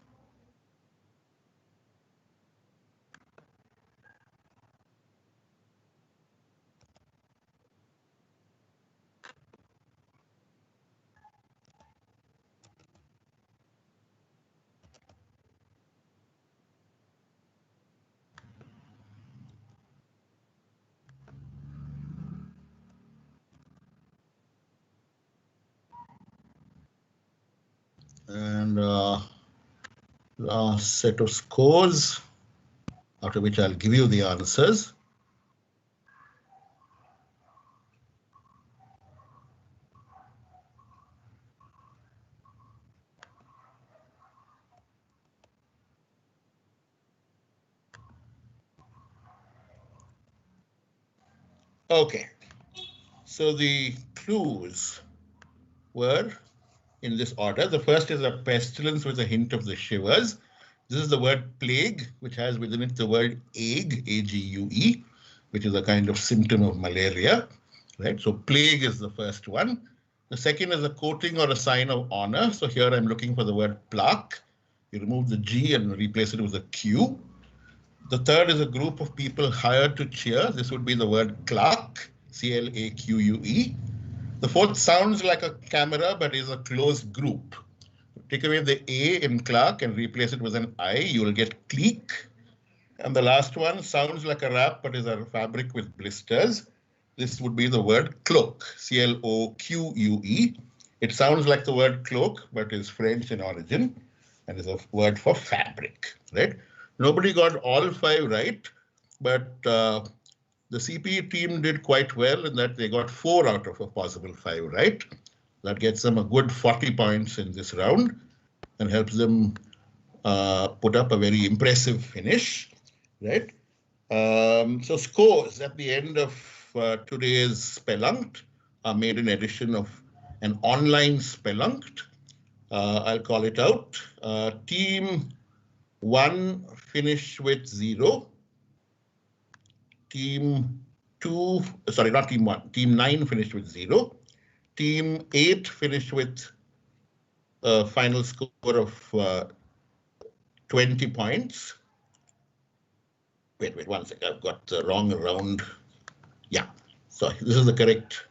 And last set of scores, after which I'll give you the answers. Okay, so the clues were in this order. The first is a pestilence with a hint of the shivers. This is the word plague, which has within it the word ague, A-G-U-E, which is a kind of symptom of malaria, right? So plague is the first one. The second is a coating or a sign of honor. So here I'm looking for the word plaque. You remove the G and replace it with a Q. The third is a group of people hired to cheer. This would be the word clerk, C-L-A-Q-U-E. The fourth sounds like a camera, but is a closed group. Take away the A in clerk and replace it with an I, you will get clique. And the last one sounds like a wrap, but is a fabric with blisters. This would be the word cloak, C-L-O-Q-U-E. It sounds like the word cloak, but is French in origin and is a word for fabric, right? Nobody got all 5 right, but the CPE team did quite well in that they got 4 out of a possible 5 right. That gets them a good 40 points in this round and helps them put up a very impressive finish, right? So scores at the end of today's Spellunked are made an edition of an online Spellunked. I'll call it out. Team 1 finished with 0. Team 2, sorry, not team 1, team 9 finished with 0. Team 8 finished with a final score of 20 points. Wait, one second, I've got the wrong round. Yeah, so this is the correct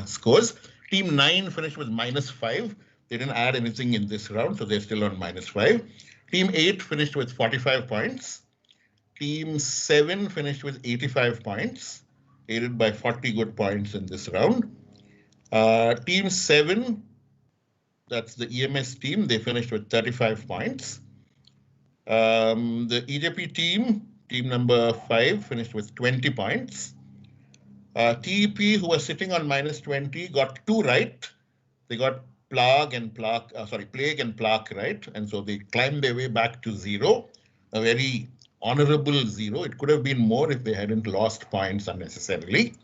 scores. Team 9 finished with -5. They didn't add anything in this round, so they're still on -5. Team 8 finished with 45 points. Team 7 finished with 85 points, aided by 40 good points in this round. Team 7, that's the EMS team, they finished with 35 points. The EJP team, team number 5, finished with 20 points. TEP, who was sitting on -20, got 2 right. They got plague and plaque right, and so they climbed their way back to 0, a very honorable 0. It could have been more if they hadn't lost points unnecessarily.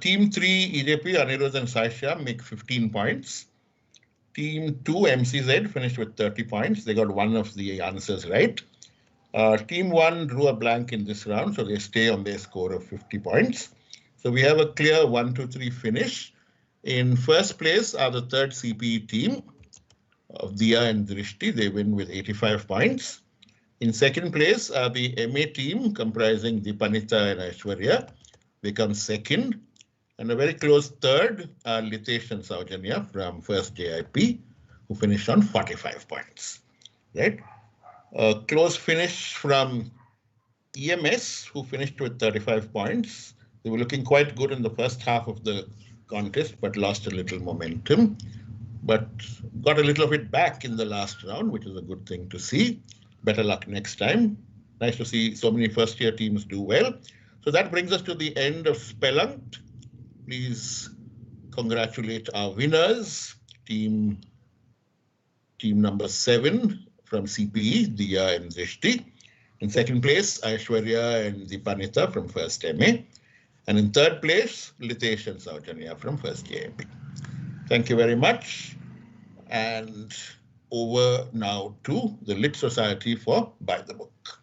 Team 3, EJP, Anirudh and Saisha make 15 points. Team 2, MCZ, finished with 30 points. They got 1 of the answers right. Team 1 drew a blank in this round, so they stay on their score of 50 points. So we have a clear 1, 2, 3 finish. In first place are the third CPE team of Diya and Drishti. They win with 85 points. In second place are the MA team comprising Deepanita and Aishwarya. They come second. And a very close third are Litesh and Saujanya from first JIP, who finished on 45 points. Right? A close finish from EMS, who finished with 35 points. They were looking quite good in the first half of the contest, but lost a little momentum, but got a little of it back in the last round, which is a good thing to see. Better luck next time. Nice to see so many first-year teams do well. So that brings us to the end of Spellunked. Please congratulate our winners. Team number 7 from CPE, Diya and Drishti. In second place, Aishwarya and Deepanita from first MA. And in third place, Litesh and Saujanya from first JIP. Thank you very much. And over now to the Lit Society for By the Book.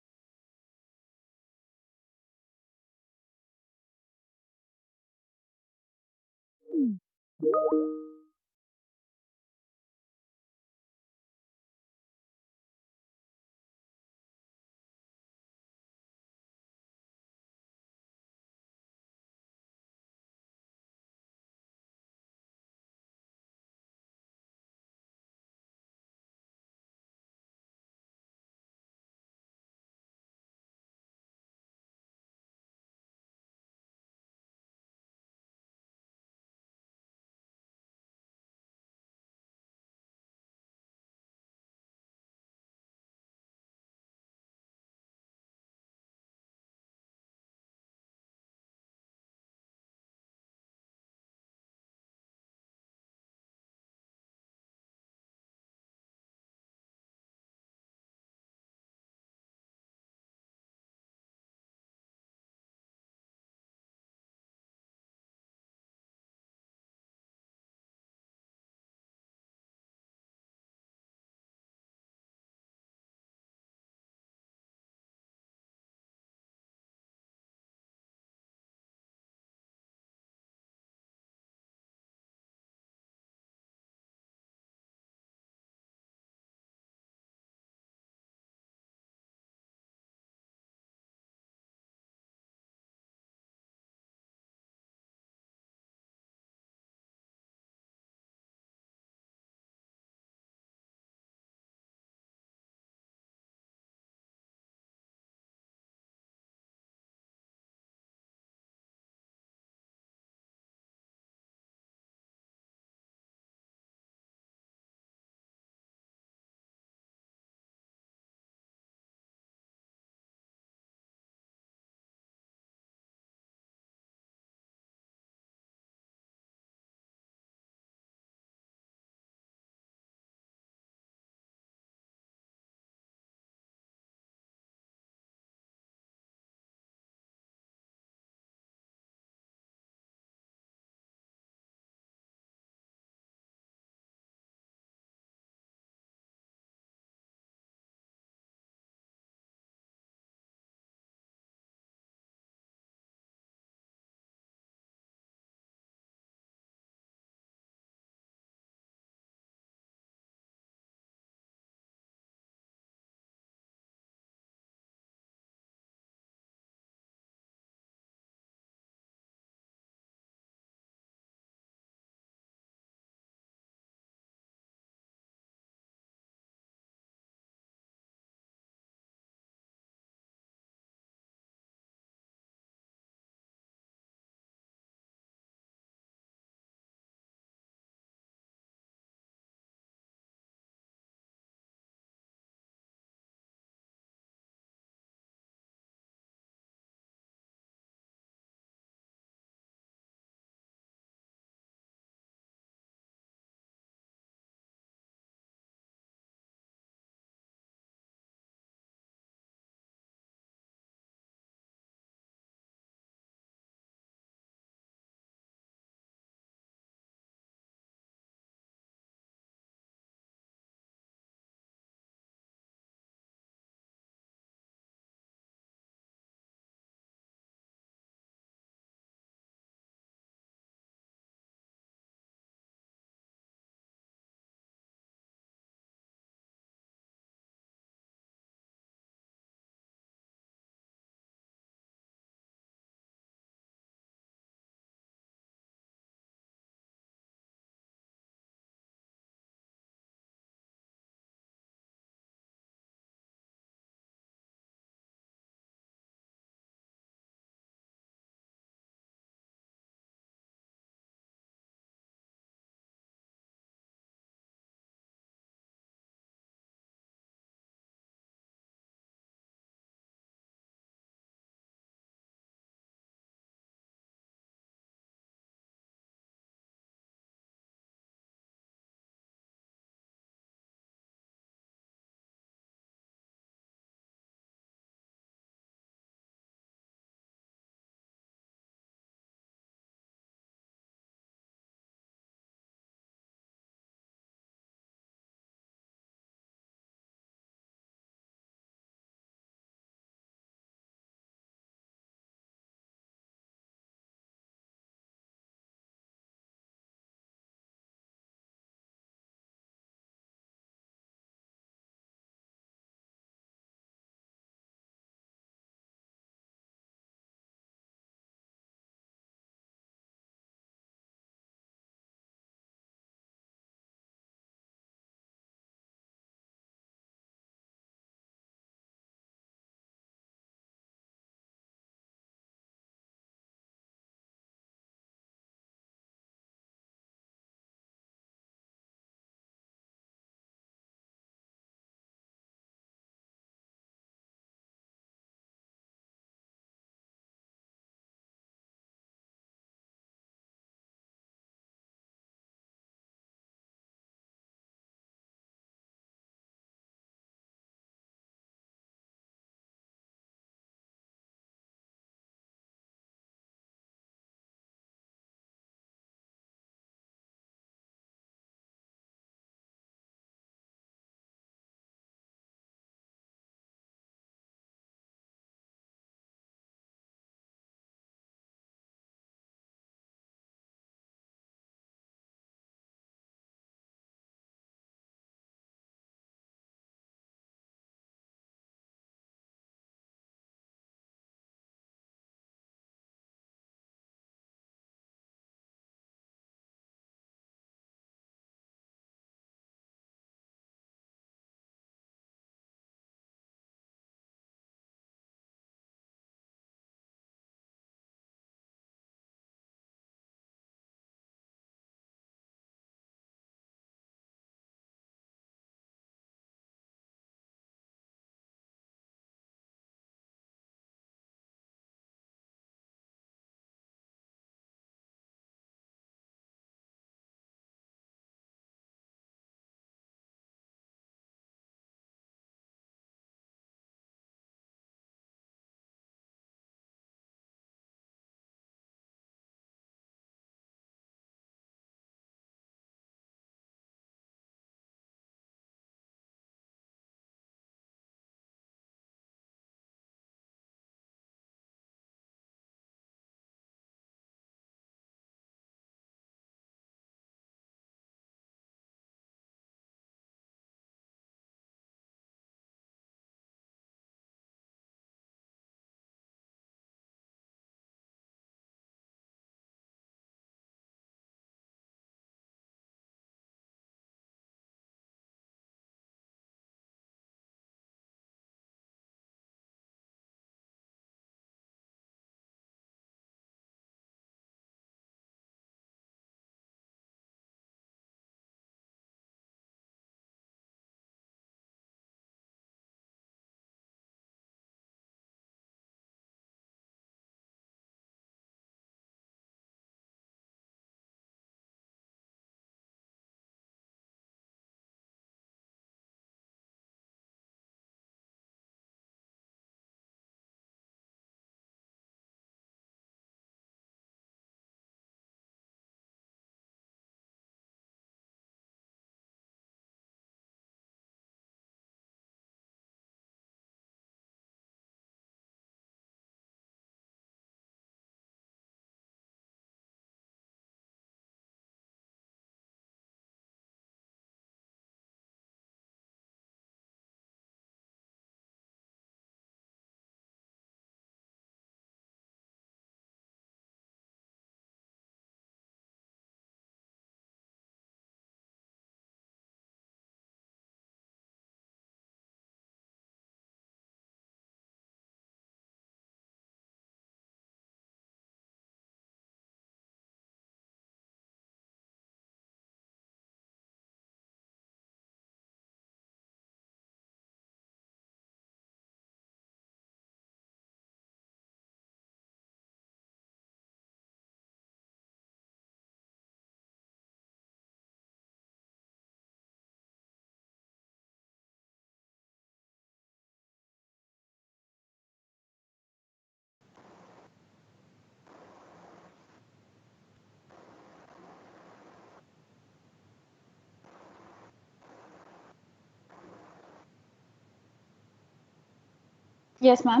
Yes, ma'am.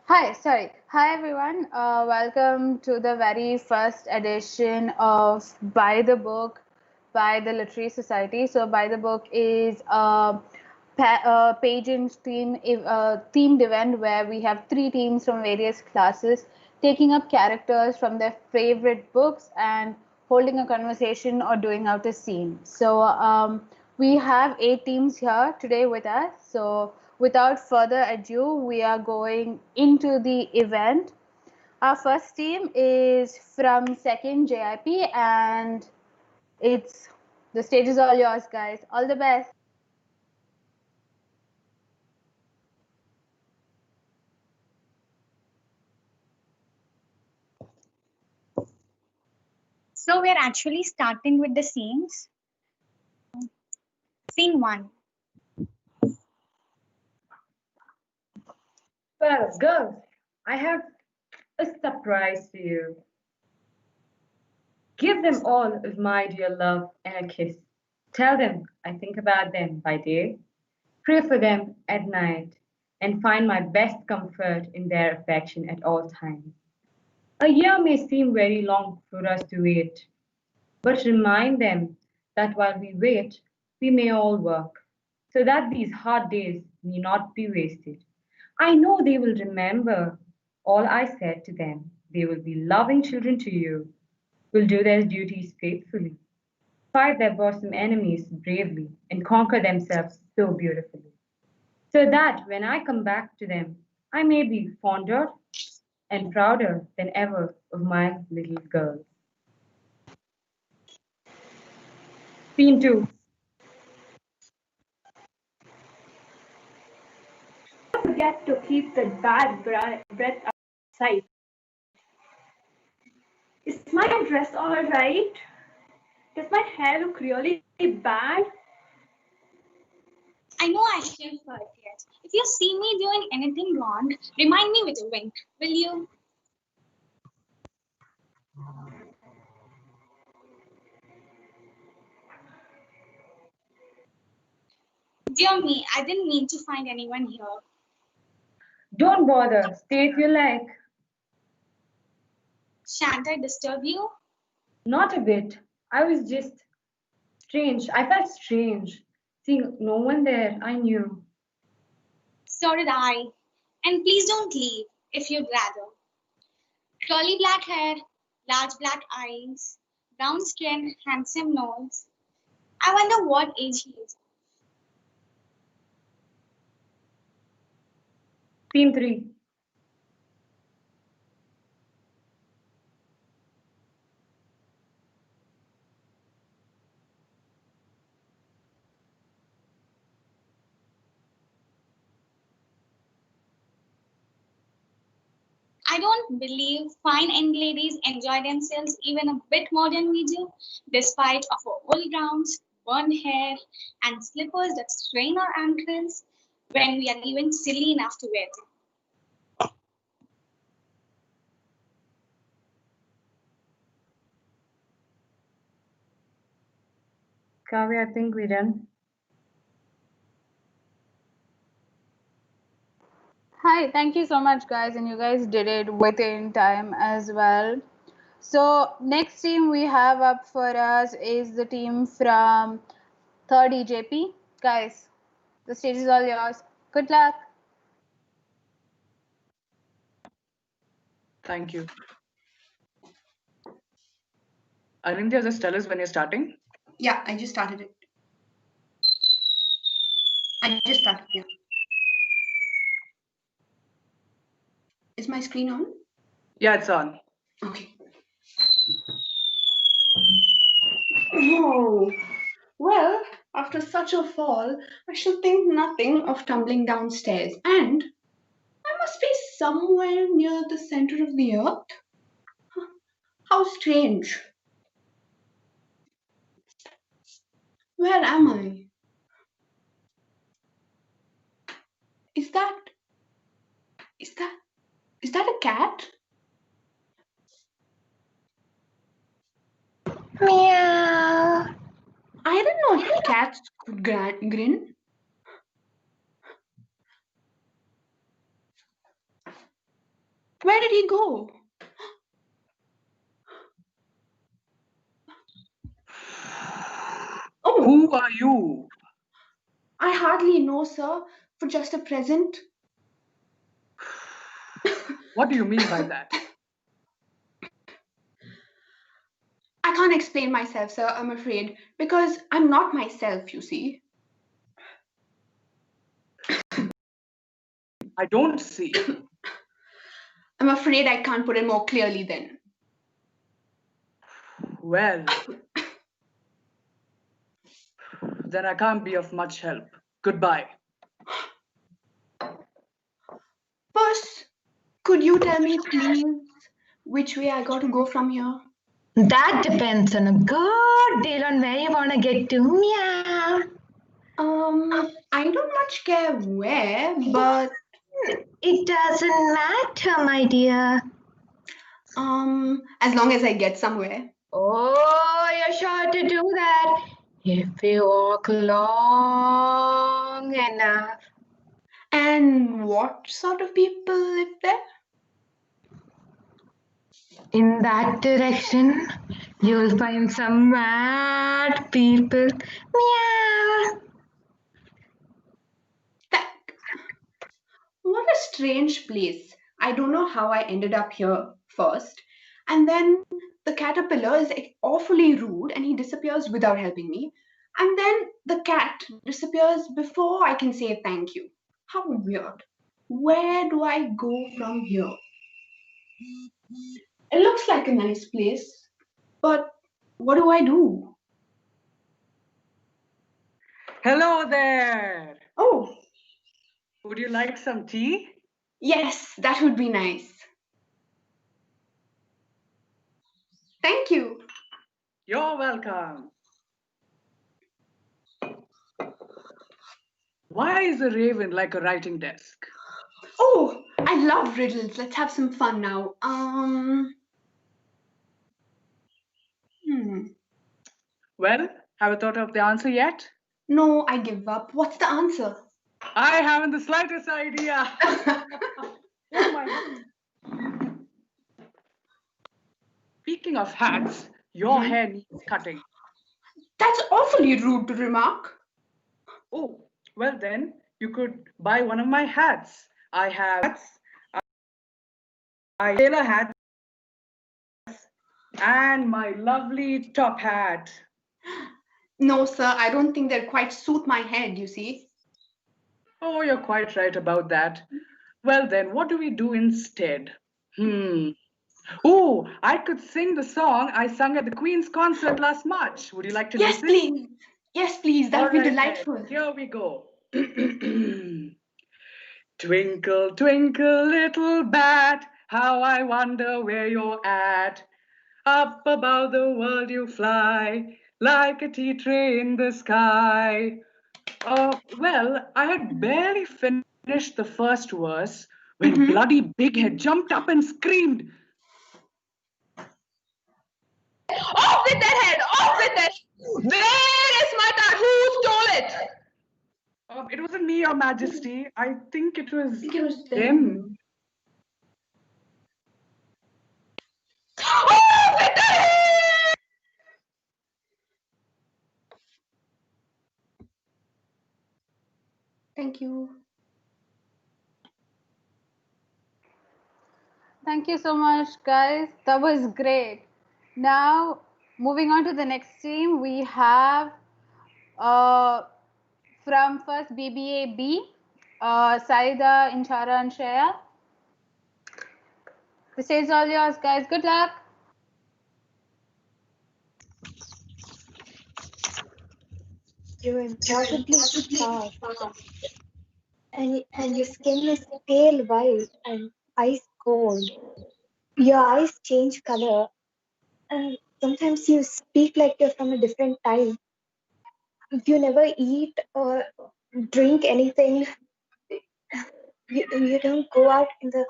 Hi, sorry. Hi, everyone. Welcome to the very first edition of By the Book by the Literary Society. So, By the Book is a pageant themed event where we have 3 teams from various classes taking up characters from their favorite books and holding a conversation or doing out a scene. So, we have 8 teams here today with us. So, without further ado, we are going into the event. Our first team is from second JIP, and the stage is all yours, guys. All the best. So we're actually starting with the scenes. Scene 1. Well, girls, I have a surprise for you. Give them all of my dear love and a kiss. Tell them I think about them by day, pray for them at night, and find my best comfort in their affection at all times. A year may seem very long for us to wait, but remind them that while we wait, we may all work, so that these hard days may not be wasted. I know they will remember all I said to them. They will be loving children to you, will do their duties faithfully, fight their bosom enemies bravely, and conquer themselves so beautifully, so that when I come back to them, I may be fonder and prouder than ever of my little girls. Scene 2. Don't forget to keep the bad breath outside. Is my dress all right? Does my hair look really bad? I know I haven't heard yet. If you see me doing anything wrong, remind me with a wink, will you? Dear me, I didn't mean to find anyone here. Don't bother, stay if you like. Shan't I disturb you? Not a bit. I was just strange. I felt strange. Seeing no one there, I knew. So did I. And please don't leave if you'd rather. Curly black hair, large black eyes, brown skin, handsome nose. I wonder what age he is. Scene 3. I don't believe fine young ladies enjoy themselves even a bit more than we do, despite of our old gowns, burned hair, and slippers that strain our ankles when we are even silly enough to wear them. Kavya, I think we're done. Hi, thank you so much, guys, and you guys did it within time as well. So, next team we have up for us is the team from third EJP. Guys, the stage is all yours. Good luck. Thank you. Anindya, just tell us when you're starting. Yeah, I just started it. Yeah. Is my screen on? Yeah, it's on. Okay. Oh, well, after such a fall, I should think nothing of tumbling downstairs. And I must be somewhere near the center of the earth. How strange. Where am I? Is that a cat? Meow. I didn't know cats could grin. Where did he go? Oh, who are you? I hardly know, sir, for just a present. What do you mean by that? I can't explain myself, sir, I'm afraid, because I'm not myself, you see. I don't see. I'm afraid I can't put it more clearly then. Well, then I can't be of much help. Goodbye. First, could you tell me, please, which way I got to go from here? That depends on a good deal on where you want to get to. Meow. I don't much care where, but It doesn't matter, my dear. As long as I get somewhere. Oh, you're sure to do that if you walk long enough. And what sort of people live there? In that direction, you'll find some mad people. Meow. What a strange place. I don't know how I ended up here first. And then the caterpillar is awfully rude and he disappears without helping me. And then the cat disappears before I can say thank you. How weird. Where do I go from here? It looks like a nice place, but what do I do? Hello there. Oh. Would you like some tea? Yes, that would be nice. Thank you. You're welcome. Why is a raven like a writing desk? Oh, I love riddles. Let's have some fun now. Well, have you thought of the answer yet? No, I give up. What's the answer? I haven't the slightest idea. Oh my God. Speaking of hats, your hair needs cutting. That's awfully rude to remark. Oh, well then, you could buy one of my hats. I have hats, I tailor hats, and my lovely top hat. No, sir, I don't think they'll quite suit my head, you see. Oh, you're quite right about that. Well then, what do we do instead? Oh, I could sing the song I sung at the Queen's concert last March. Would you like to listen? Please. Yes, please. That would be delightful. Then, here we go. Twinkle, twinkle, little bat, how I wonder where you're at. Up above the world you fly, like a tea tray in the sky. Well, I had barely finished the first verse when Bloody Big Head jumped up and screamed, Off with that head! Off with that! Where is my dad? Who stole it? It wasn't me, Your Majesty. I think it was them. Off with that head! Thank you. Thank you so much, guys. That was great. Now, moving on to the next team, we have from first BBAB, Saida, Inchara, and Shreya. The stage is all yours, guys. Good luck. You're impossibly fast, and your skin is pale white and ice cold. Your eyes change color, and sometimes you speak like you're from a different time. You never eat or drink anything. You don't go out in the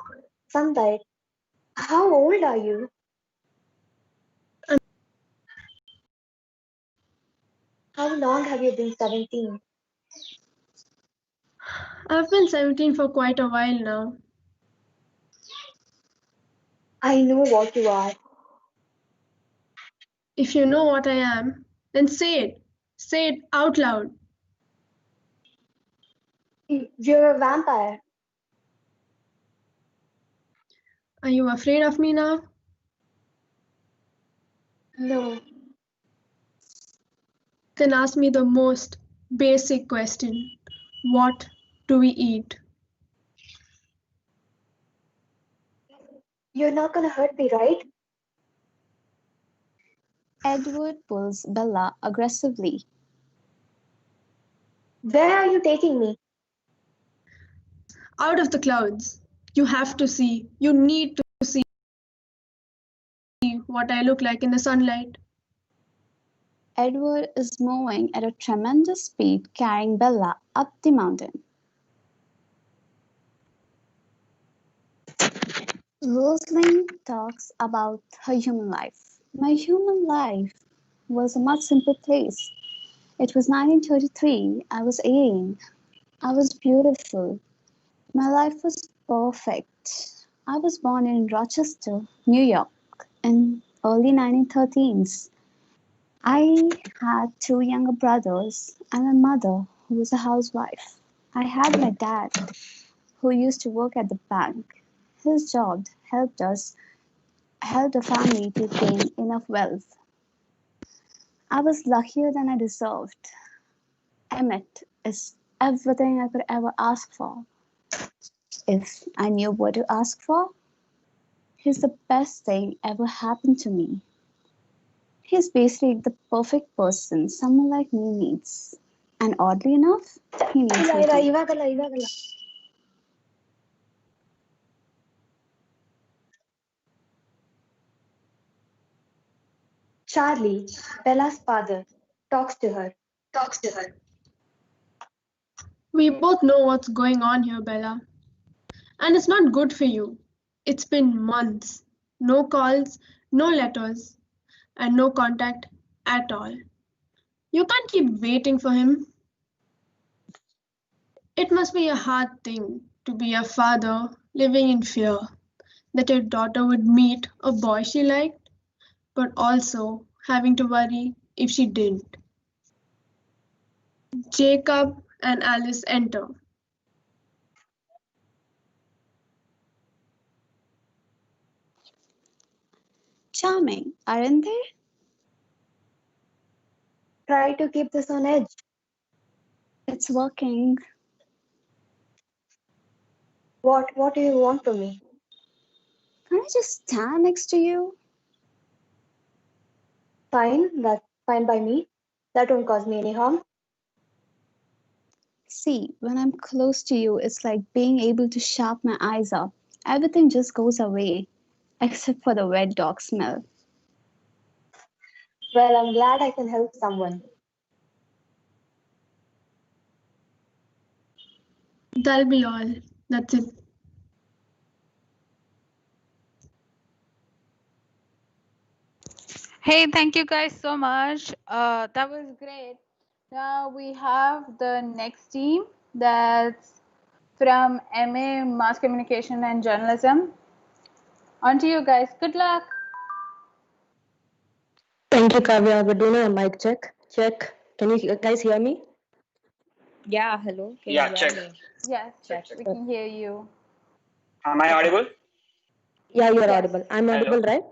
sunlight. How old are you? How long have you been 17? I've been 17 for quite a while now. I know what you are. If you know what I am, then say it. Say it out loud. You're a vampire. Are you afraid of me now? No. Then ask me the most basic question. What do we eat? You're not gonna hurt me, right? Edward pulls Bella aggressively. Where are you taking me? Out of the clouds. You have to see. You need to see what I look like in the sunlight. Edward is moving at a tremendous speed, carrying Bella up the mountain. Rosalind talks about her human life. My human life was a much simpler place. It was 1933. I was 18. I was beautiful. My life was perfect. I was born in Rochester, New York, in early 1913s. I had 2 younger brothers and a mother who was a housewife. I had my dad, who used to work at the bank. His job helped the family to gain enough wealth. I was luckier than I deserved. Emmett is everything I could ever ask for. If I knew what to ask for, he's the best thing ever happened to me. He's basically the perfect person someone like me needs. And oddly enough, he needs me too. ಇವಾಗಲ್ಲ. Charlie, Bella's father, talks to her. We both know what's going on here, Bella. And it's not good for you. It's been months. No calls, no letters, and no contact at all. You can't keep waiting for him. It must be a hard thing to be a father living in fear that your daughter would meet a boy she liked, but also having to worry if she didn't. Jacob and Alice enter. Charming, aren't they? Try to keep this on edge. It's working. What do you want from me? Can I just stand next to you? Fine, that's fine by me. That won't cause me any harm. See, when I'm close to you, it's like being able to shut my eyes up. Everything just goes away, except for the wet dog smell. Well, I'm glad I can help someone. That'll be all. That's it. Hey, thank you guys so much. That was great. Now we have the next team that's from MA Mass Communication and Journalism. On to you guys. Good luck. Thank you, Kavya. We're doing a mic check. Check. Can you guys hear me? Yeah, hello. Can Yeah, you hear check. me? Yes, we can hear you. Am I audible? Yeah, you're Yes. audible. I'm Hello? audible, right?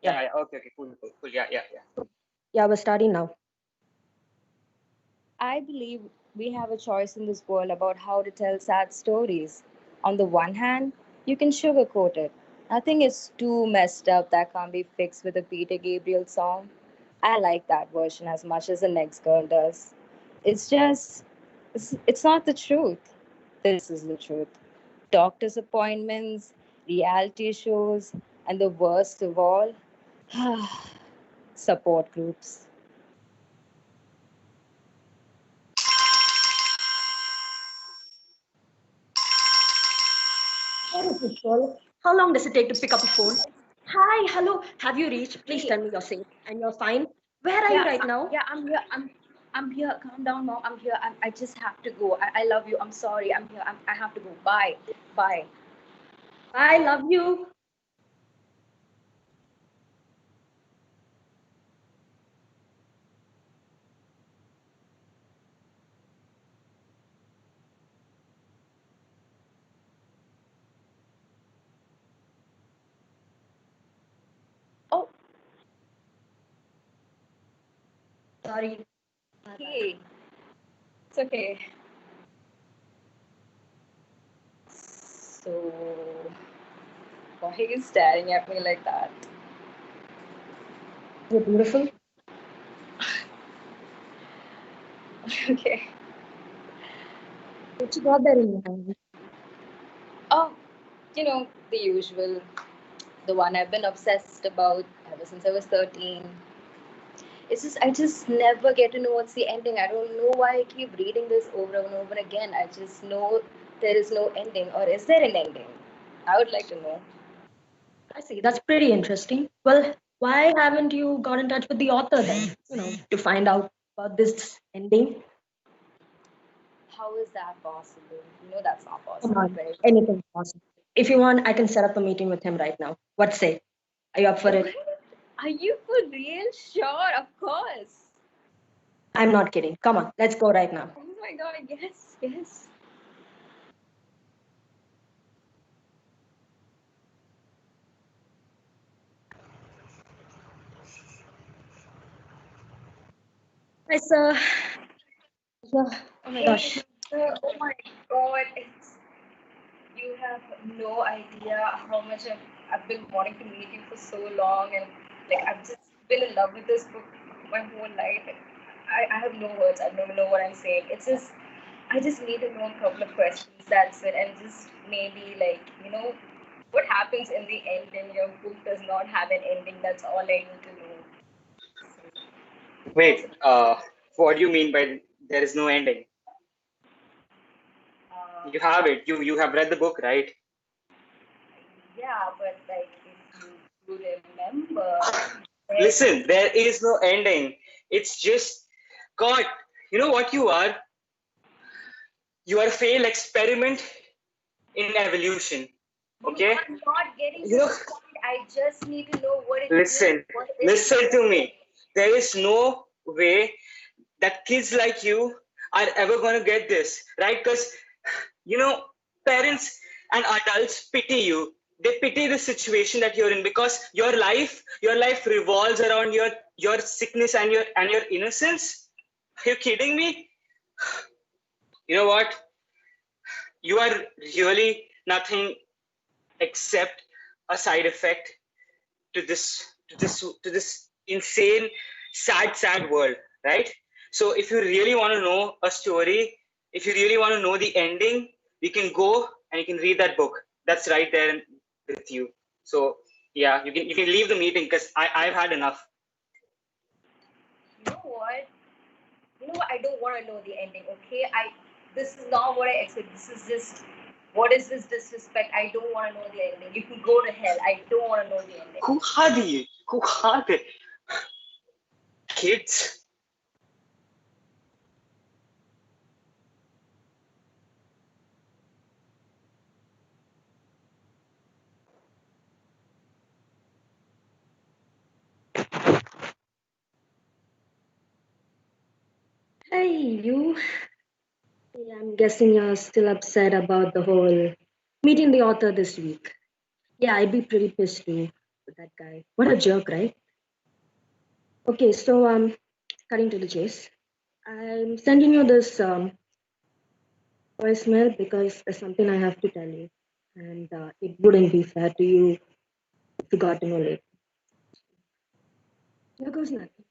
Yeah, okay, cool. Yeah. Yeah, we're starting now. I believe we have a choice in this world about how to tell sad stories. On the one hand, you can sugarcoat it. Nothing is too messed up that can't be fixed with a Peter Gabriel song. I like that version as much as the next girl does. It's just, it's not the truth. This is the truth. Doctor's appointments, reality shows, and the worst of all, support groups. What is this, girl? How long does it take to pick up a phone? Hi, hello. Have you reached? Please Hey. tell me you're safe and you're fine. Where are you right now? Yeah, I'm here. I'm here. Calm down, mom. I'm here. I just have to go. I love you. I'm sorry. I'm here. I have to go. Bye. Bye. I love you. Oh, sorry. Hey. It's okay. So, why are you staring at me like that? You're beautiful. Okay. What you got there in your hand? Oh, the usual. The one I've been obsessed about ever since I was 13. It's just, I just never get to know what's the ending. I don't know why I keep reading this over and over again. I just know there is no ending. Or is there an ending? I would like to know. I see. That's pretty interesting. Well, why haven't you got in touch with the author then? To find out about this ending? How is that possible? That's not Come possible, on, right? anything's possible. If you want, I can set up a meeting with him right now. What say? Are you up for it? Are you for real? Sure, of course. I'm not kidding. Come on, let's go right now. Oh my god, yes. Hi, sir. Oh my gosh. Oh my god, you have no idea how much I've been wanting to meet you for so long, and I've just been in love with this book my whole life. I have no words. I don't even know what I'm saying. It's just I just need to know a couple of questions. That's it, and just maybe what happens in the end when your book does not have an ending. That's all I need to know. Wait, what do you mean by there is no ending? You have it. You have read the book, right? Yeah, but if you remember. Listen, there is no ending. It's just, God, you know what you are? You are a failed experiment in evolution. Okay? I'm not getting to the point. I just need to know what it Listen, is. What is listen to me. There is no way that kids like you are ever going to get this, right? Because, parents and adults pity you. They pity the situation that you're in because your life revolves around your sickness and your innocence. Are you kidding me? You know what? You are really nothing except a side effect to this insane, sad world, right? So if you really want to know a story, if you really want to know the ending, you can go and you can read that book. That's right there with you. So yeah, you can leave the meeting because I've had enough. You know what? I don't want to know the ending. Okay, this is not what I expect. This is just. What is this disrespect? I don't want to know the ending. You can go to hell. I don't want to know the ending. Who are they? Kids. Hey, you. I'm guessing you're still upset about the whole meeting the author this week. Yeah, I'd be pretty pissed too with that guy. What a jerk, right? Okay, so cutting to the chase. I'm sending you this voicemail because there's something I have to tell you, and it wouldn't be fair to you if you got to know later. Here goes nothing.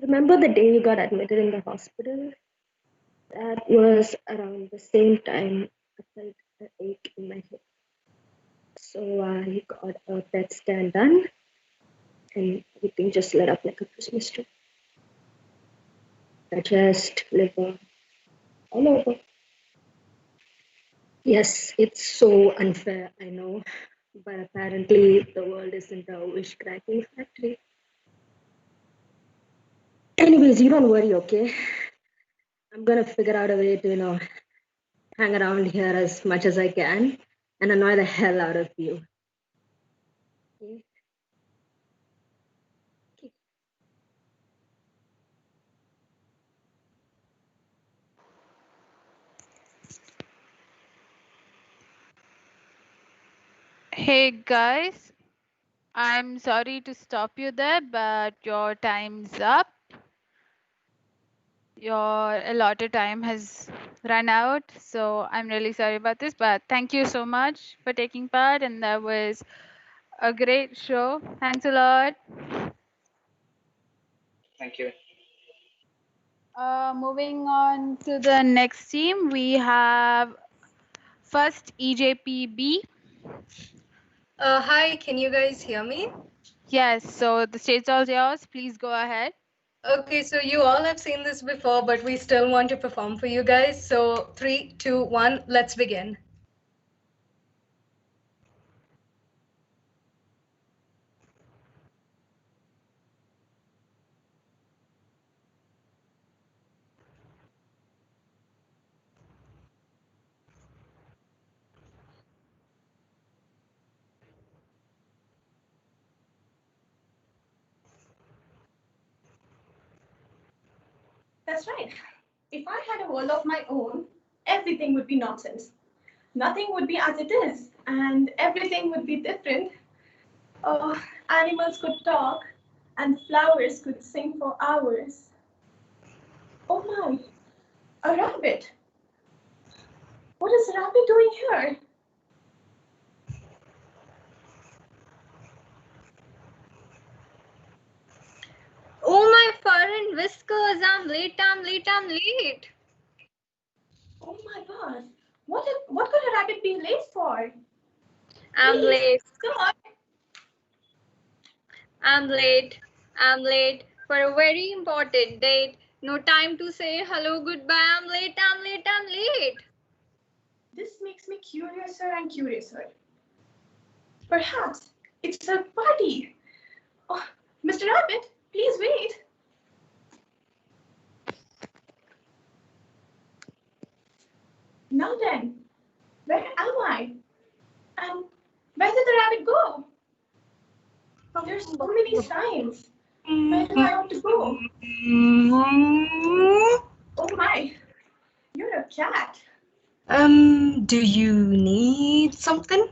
Remember the day you got admitted in the hospital? That was around the same time I felt an ache in my hip. So I got a PET scan done, and everything just lit up like a Christmas tree. The chest, liver, all over. Yes, it's so unfair, I know, but apparently the world isn't a wish-cracking factory. Anyways, you don't worry, okay? I'm gonna figure out a way to, hang around here as much as I can and annoy the hell out of you. Okay? Hey guys, I'm sorry to stop you there, but your time's up. Your allotted time has run out, so I'm really sorry about this, but thank you so much for taking part, and that was a great show. Thanks a lot. Thank you. Moving on to the next team, we have first EJPB. Hi, can you guys hear me? Yes, so the stage's all yours. Please go ahead. Okay, so you all have seen this before, but we still want to perform for you guys. So 3, 2, 1, let's begin. That's right. If I had a world of my own, everything would be nonsense. Nothing would be as it is, and everything would be different. Oh, animals could talk, and flowers could sing for hours. Oh my, a rabbit! What is a rabbit doing here? Oh my fur and whiskers, I'm late, I'm late, I'm late. Oh my god, what could a rabbit be late for? I'm Please, late, come on. I'm late, I'm late for a very important date. No time to say hello, goodbye, I'm late, I'm late, I'm late. This makes me curiouser and curiouser. Perhaps it's a party. Oh, Mr. Rabbit, please wait. Now then, where am I? And where did the rabbit go? There's so many signs. Where do I want to go? Oh my, you're a cat. Do you need something?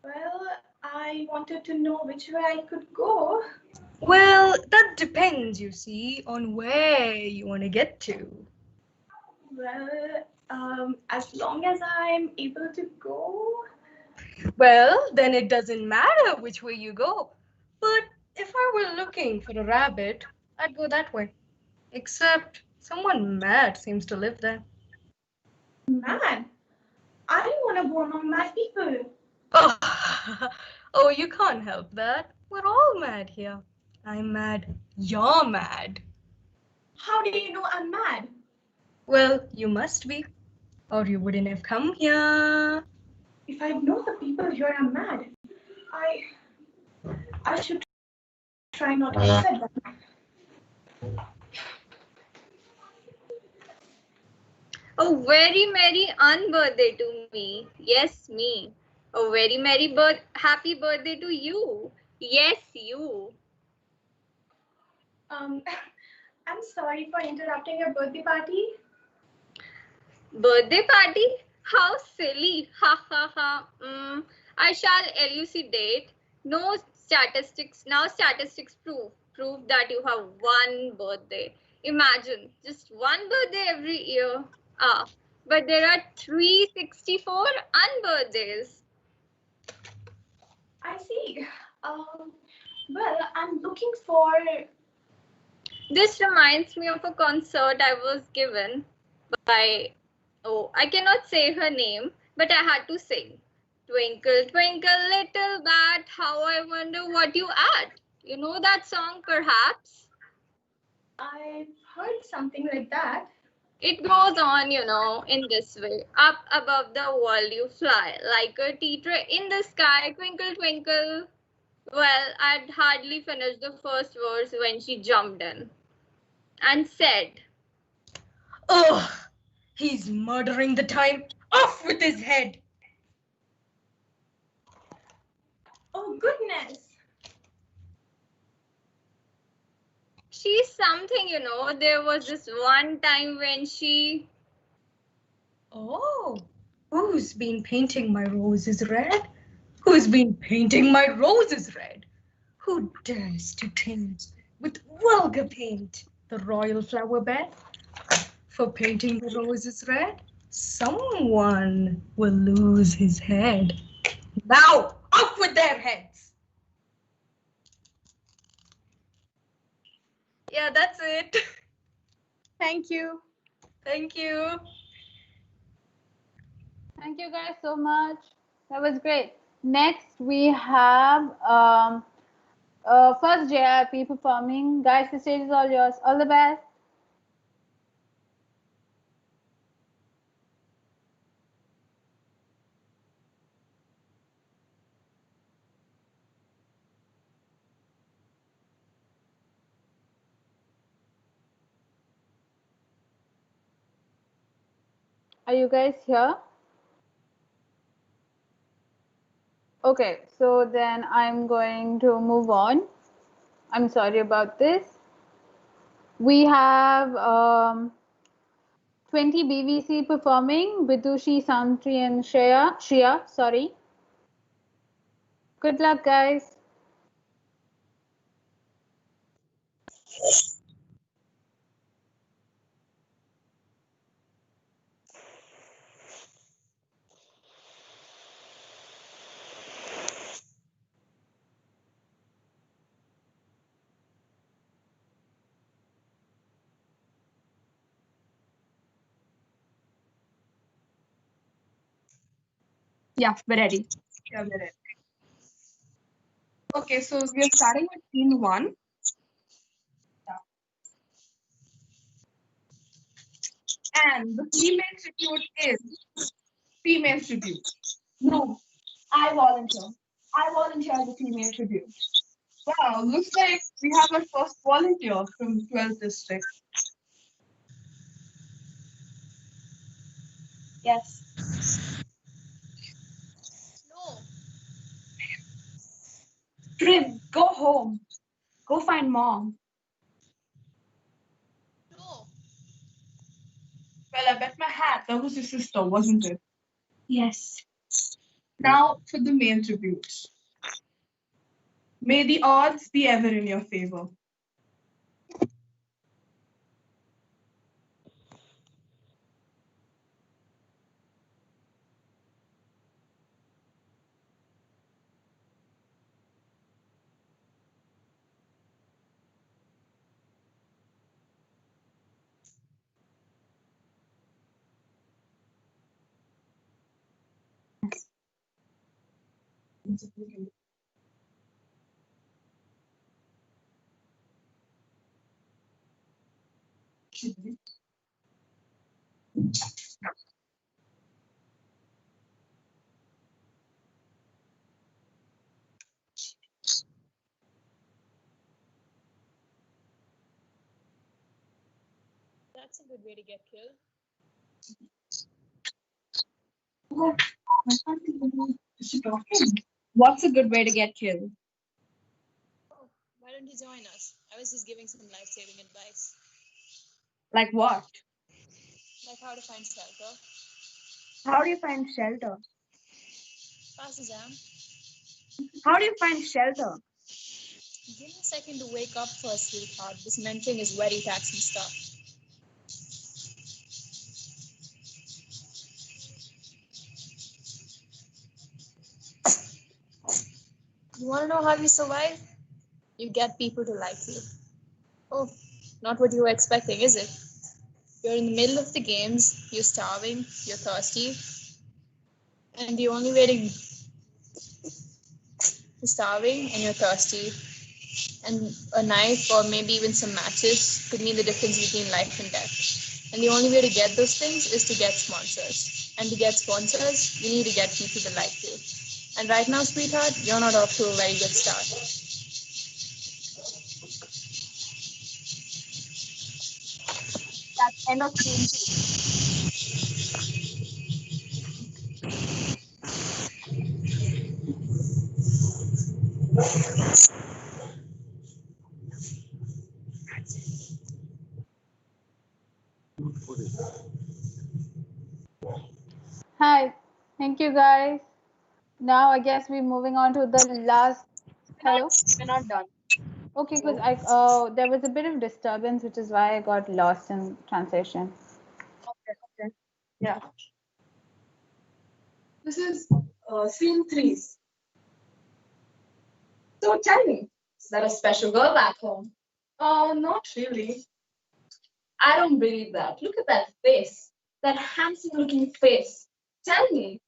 Well, I wanted to know which way I could go. Well, that depends, you see, on where you want to get to. Well, as long as I'm able to go. Well, then it doesn't matter which way you go. But if I were looking for a rabbit, I'd go that way. Except someone mad seems to live there. Mad? I don't want to go among mad people. Oh, you can't help that. We're all mad here. I'm mad. You're mad. How do you know I'm mad? Well, you must be, or you wouldn't have come here. If I know the people here are mad, I should try not to upset them. A very merry unbirthday to me. Yes, me. A very merry happy birthday to you. Yes, you. I'm sorry for interrupting your birthday party. Birthday party? How silly. Ha ha ha. I shall elucidate. No statistics. Now statistics prove that you have one birthday. Imagine just one birthday every year. But there are 364 unbirthdays. I see. Well, I'm looking for. This reminds me of a concert I was given by, I cannot say her name, but I had to sing. Twinkle, twinkle, little bat, how I wonder what you at. You know that song, perhaps? I've heard something like that. It goes on, in this way. Up above the world you fly, like a teeter in the sky, twinkle, twinkle. Well, I'd hardly finished the first verse when she jumped in and said, Ugh! He's murdering the time. Off with his head! Oh, goodness! She's something, There was this one time when she... Oh, who's been painting my roses red? Who's been painting my roses red? Who dares to taint with vulgar paint the royal flower bed? For painting the roses red, someone will lose his head. Now, off with their heads! Yeah, that's it. Thank you. Thank you. Thank you guys so much. That was great. Next, we have first JRP performing. Guys, the stage is all yours. All the best. Are you guys here? Okay, so then I'm going to move on. I'm sorry about this. We have 20 BVC performing, Bidushi, Santri, and Shreya, sorry. Good luck, guys. Yeah, we're ready. Yeah, we're ready. Okay, so we are starting with scene 1. And the female tribute is female tribute. No, I volunteer. I volunteer the female tribute. Wow, looks like we have our first volunteer from 12th district. Yes. No. Trim, go home. Go find mom. No. Well, I bet my hat that was your sister, wasn't it? Yes. Now for the male tributes. May the odds be ever in your favor. That's a good way to get killed. What's a good way to get killed? Oh, why don't you join us? I was just giving some life-saving advice. Like what? Like how to find shelter. How do you find shelter? Pass the jam. How do you find shelter? Give me a second to wake up first, sweetheart. This mentoring is very taxing stuff. You want to know how you survive? You get people to like you. Oh, not what you were expecting, is it? You're in the middle of the games, you're starving, you're thirsty, and the only way to... You're starving and you're thirsty, and a knife or maybe even some matches could mean the difference between life and death. And the only way to get those things is to get sponsors. And to get sponsors, you need to get people to like you. And right now, sweetheart, you're not off to a very good start. That's end of scene 2. Hi, thank you guys. Now I guess we're moving on to the last. Hello? We're not done. Okay, because there was a bit of disturbance, which is why I got lost in translation. Okay. Yeah. This is scene 3. So tell me, is there a special girl back home? Not really. I don't believe that. Look at that face. That handsome looking face. Tell me.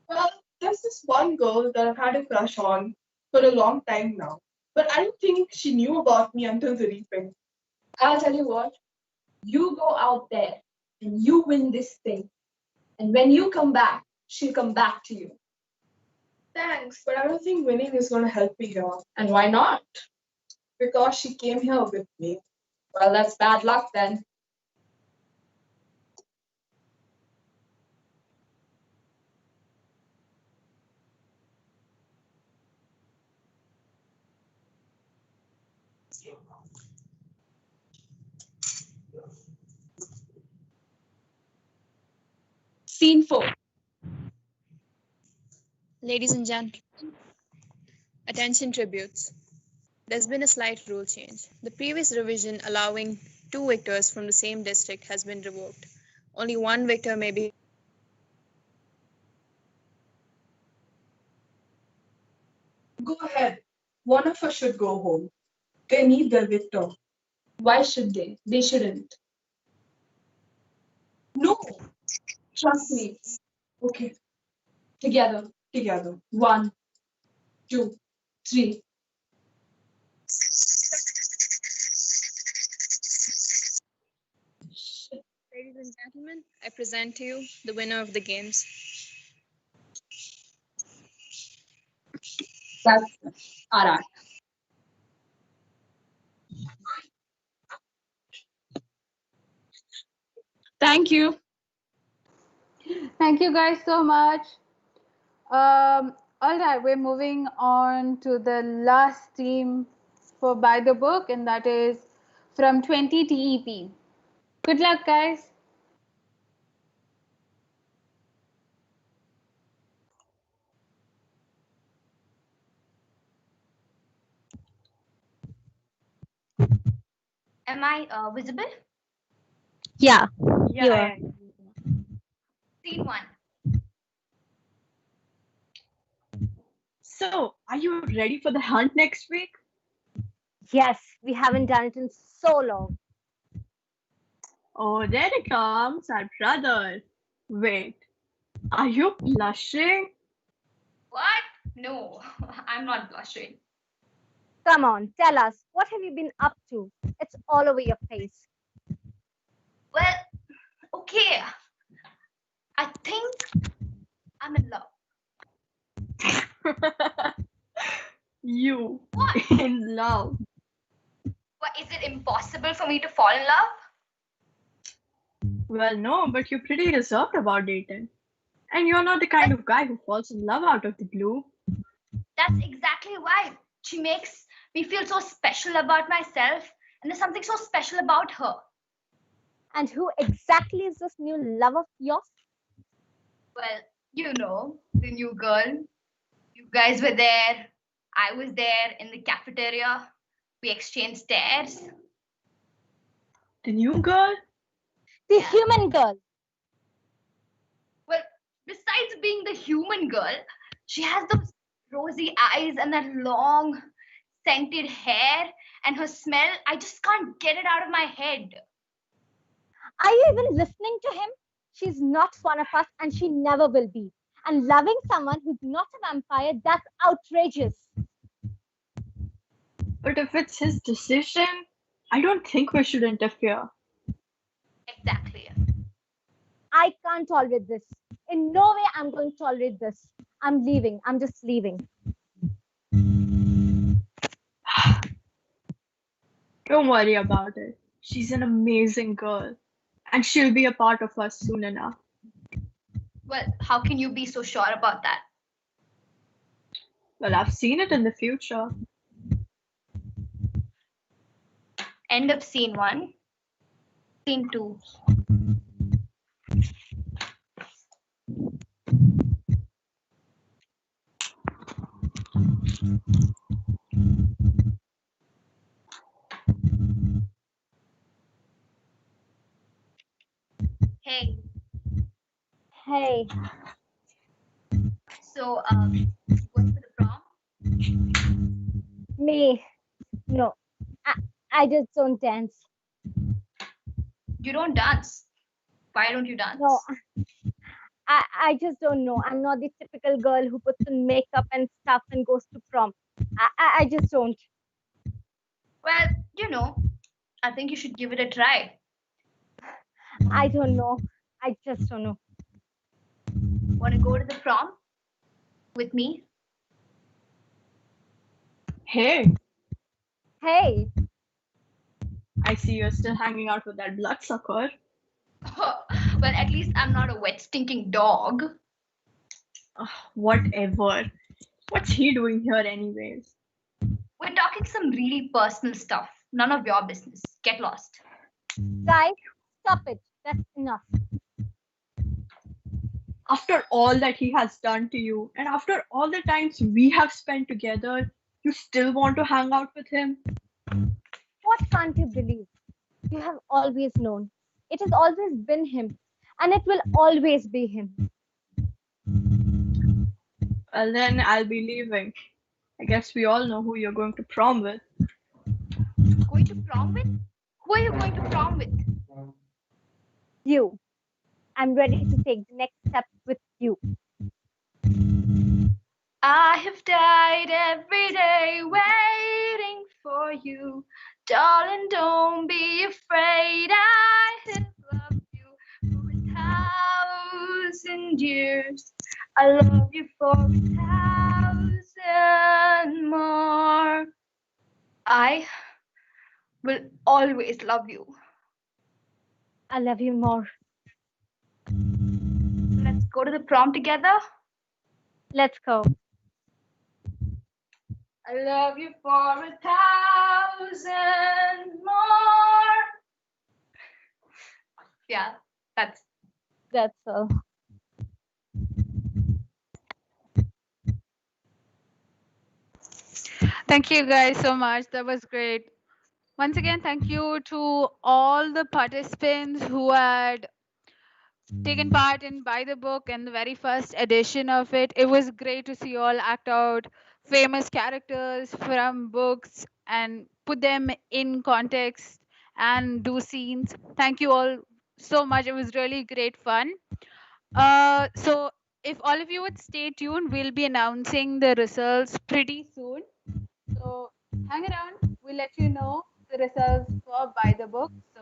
Well, there's this one girl that I've had a crush on for a long time now. But I don't think she knew about me until the reaping. I'll tell you what. You go out there and you win this thing. And when you come back, she'll come back to you. Thanks, but I don't think winning is going to help me here. And why not? Because she came here with me. Well, that's bad luck then. Scene 4. Ladies and gentlemen, attention tributes. There's been a slight rule change. The previous revision allowing 2 victors from the same district has been revoked. Only 1 victor may be... Go ahead. One of us should go home. They need their victor. Why should they? They shouldn't. No. Trust me. Okay. Together. 1, 2, 3. Ladies and gentlemen, I present to you the winner of the games. That's Arak. Thank you. Thank you guys so much. All right, we're moving on to the last team for By the Book, and that is from 20 TEP. Good luck, guys. Am I visible? Yeah. Yeah. Scene 1. So, are you ready for the hunt next week? Yes, we haven't done it in so long. Oh, there it comes, our brother. Wait, are you blushing? What? No, I'm not blushing. Come on, tell us, what have you been up to? It's all over your face. Well, okay. I think I'm in love. You in love? What, is it impossible for me to fall in love? Well, no, but you're pretty reserved about dating. And you're not the kind of guy who falls in love out of the blue. That's exactly why. She makes me feel so special about myself, and there's something so special about her. And who exactly is this new love of yours? Well, you know, the new girl. You guys were there. I was there in the cafeteria. We exchanged stares. The new girl? The human girl. Well, besides being the human girl, she has those rosy eyes and that long, scented hair, and her smell. I just can't get it out of my head. Are you even listening to him? She's not one of us and she never will be. And loving someone who's not a vampire, that's outrageous. But if it's his decision, I don't think we should interfere. Exactly. I can't tolerate this. In no way I'm going to tolerate this. I'm leaving. I'm just leaving. Don't worry about it. She's an amazing girl. And she'll be a part of us soon enough. Well, how can you be so sure about that? Well, I've seen it in the future. End of scene 1. Scene 2. Hey. Hey. So, going for the prom? Me. No. I just don't dance. You don't dance. Why don't you dance? No. I just don't know. I'm not the typical girl who puts on makeup and stuff and goes to prom. I just don't. Well, you know, I think you should give it a try. I don't know. I just don't know. Want to go to the prom with me? Hey. Hey. I see you're still hanging out with that bloodsucker. Well, at least I'm not a wet, stinking dog. Whatever. What's he doing here anyways? We're talking some really personal stuff. None of your business. Get lost. Guys, stop it. That's enough. After all that he has done to you, and after all the times we have spent together, you still want to hang out with him? What can't you believe? You have always known. It has always been him. And it will always be him. Well, then I'll be leaving. I guess we all know who you're going to prom with. Going to prom with? Who are you going to prom with? You. I'm ready to take the next step with you. I have died every day waiting for you. Darling, don't be afraid. I have loved you for 1,000 years. I love you for 1,000 more. I will always love you. I love you more. Let's go to the prom together. Let's go. I love you for 1,000 more. Yeah, that's all. Thank you guys so much. That was great. Once again, thank you to all the participants who had taken part in By the Book and the very first edition of it. It was great to see you all act out famous characters from books and put them in context and do scenes. Thank you all so much. It was really great fun. So if all of you would stay tuned, we'll be announcing the results pretty soon. So hang around. We'll let you know the results for By the Book. So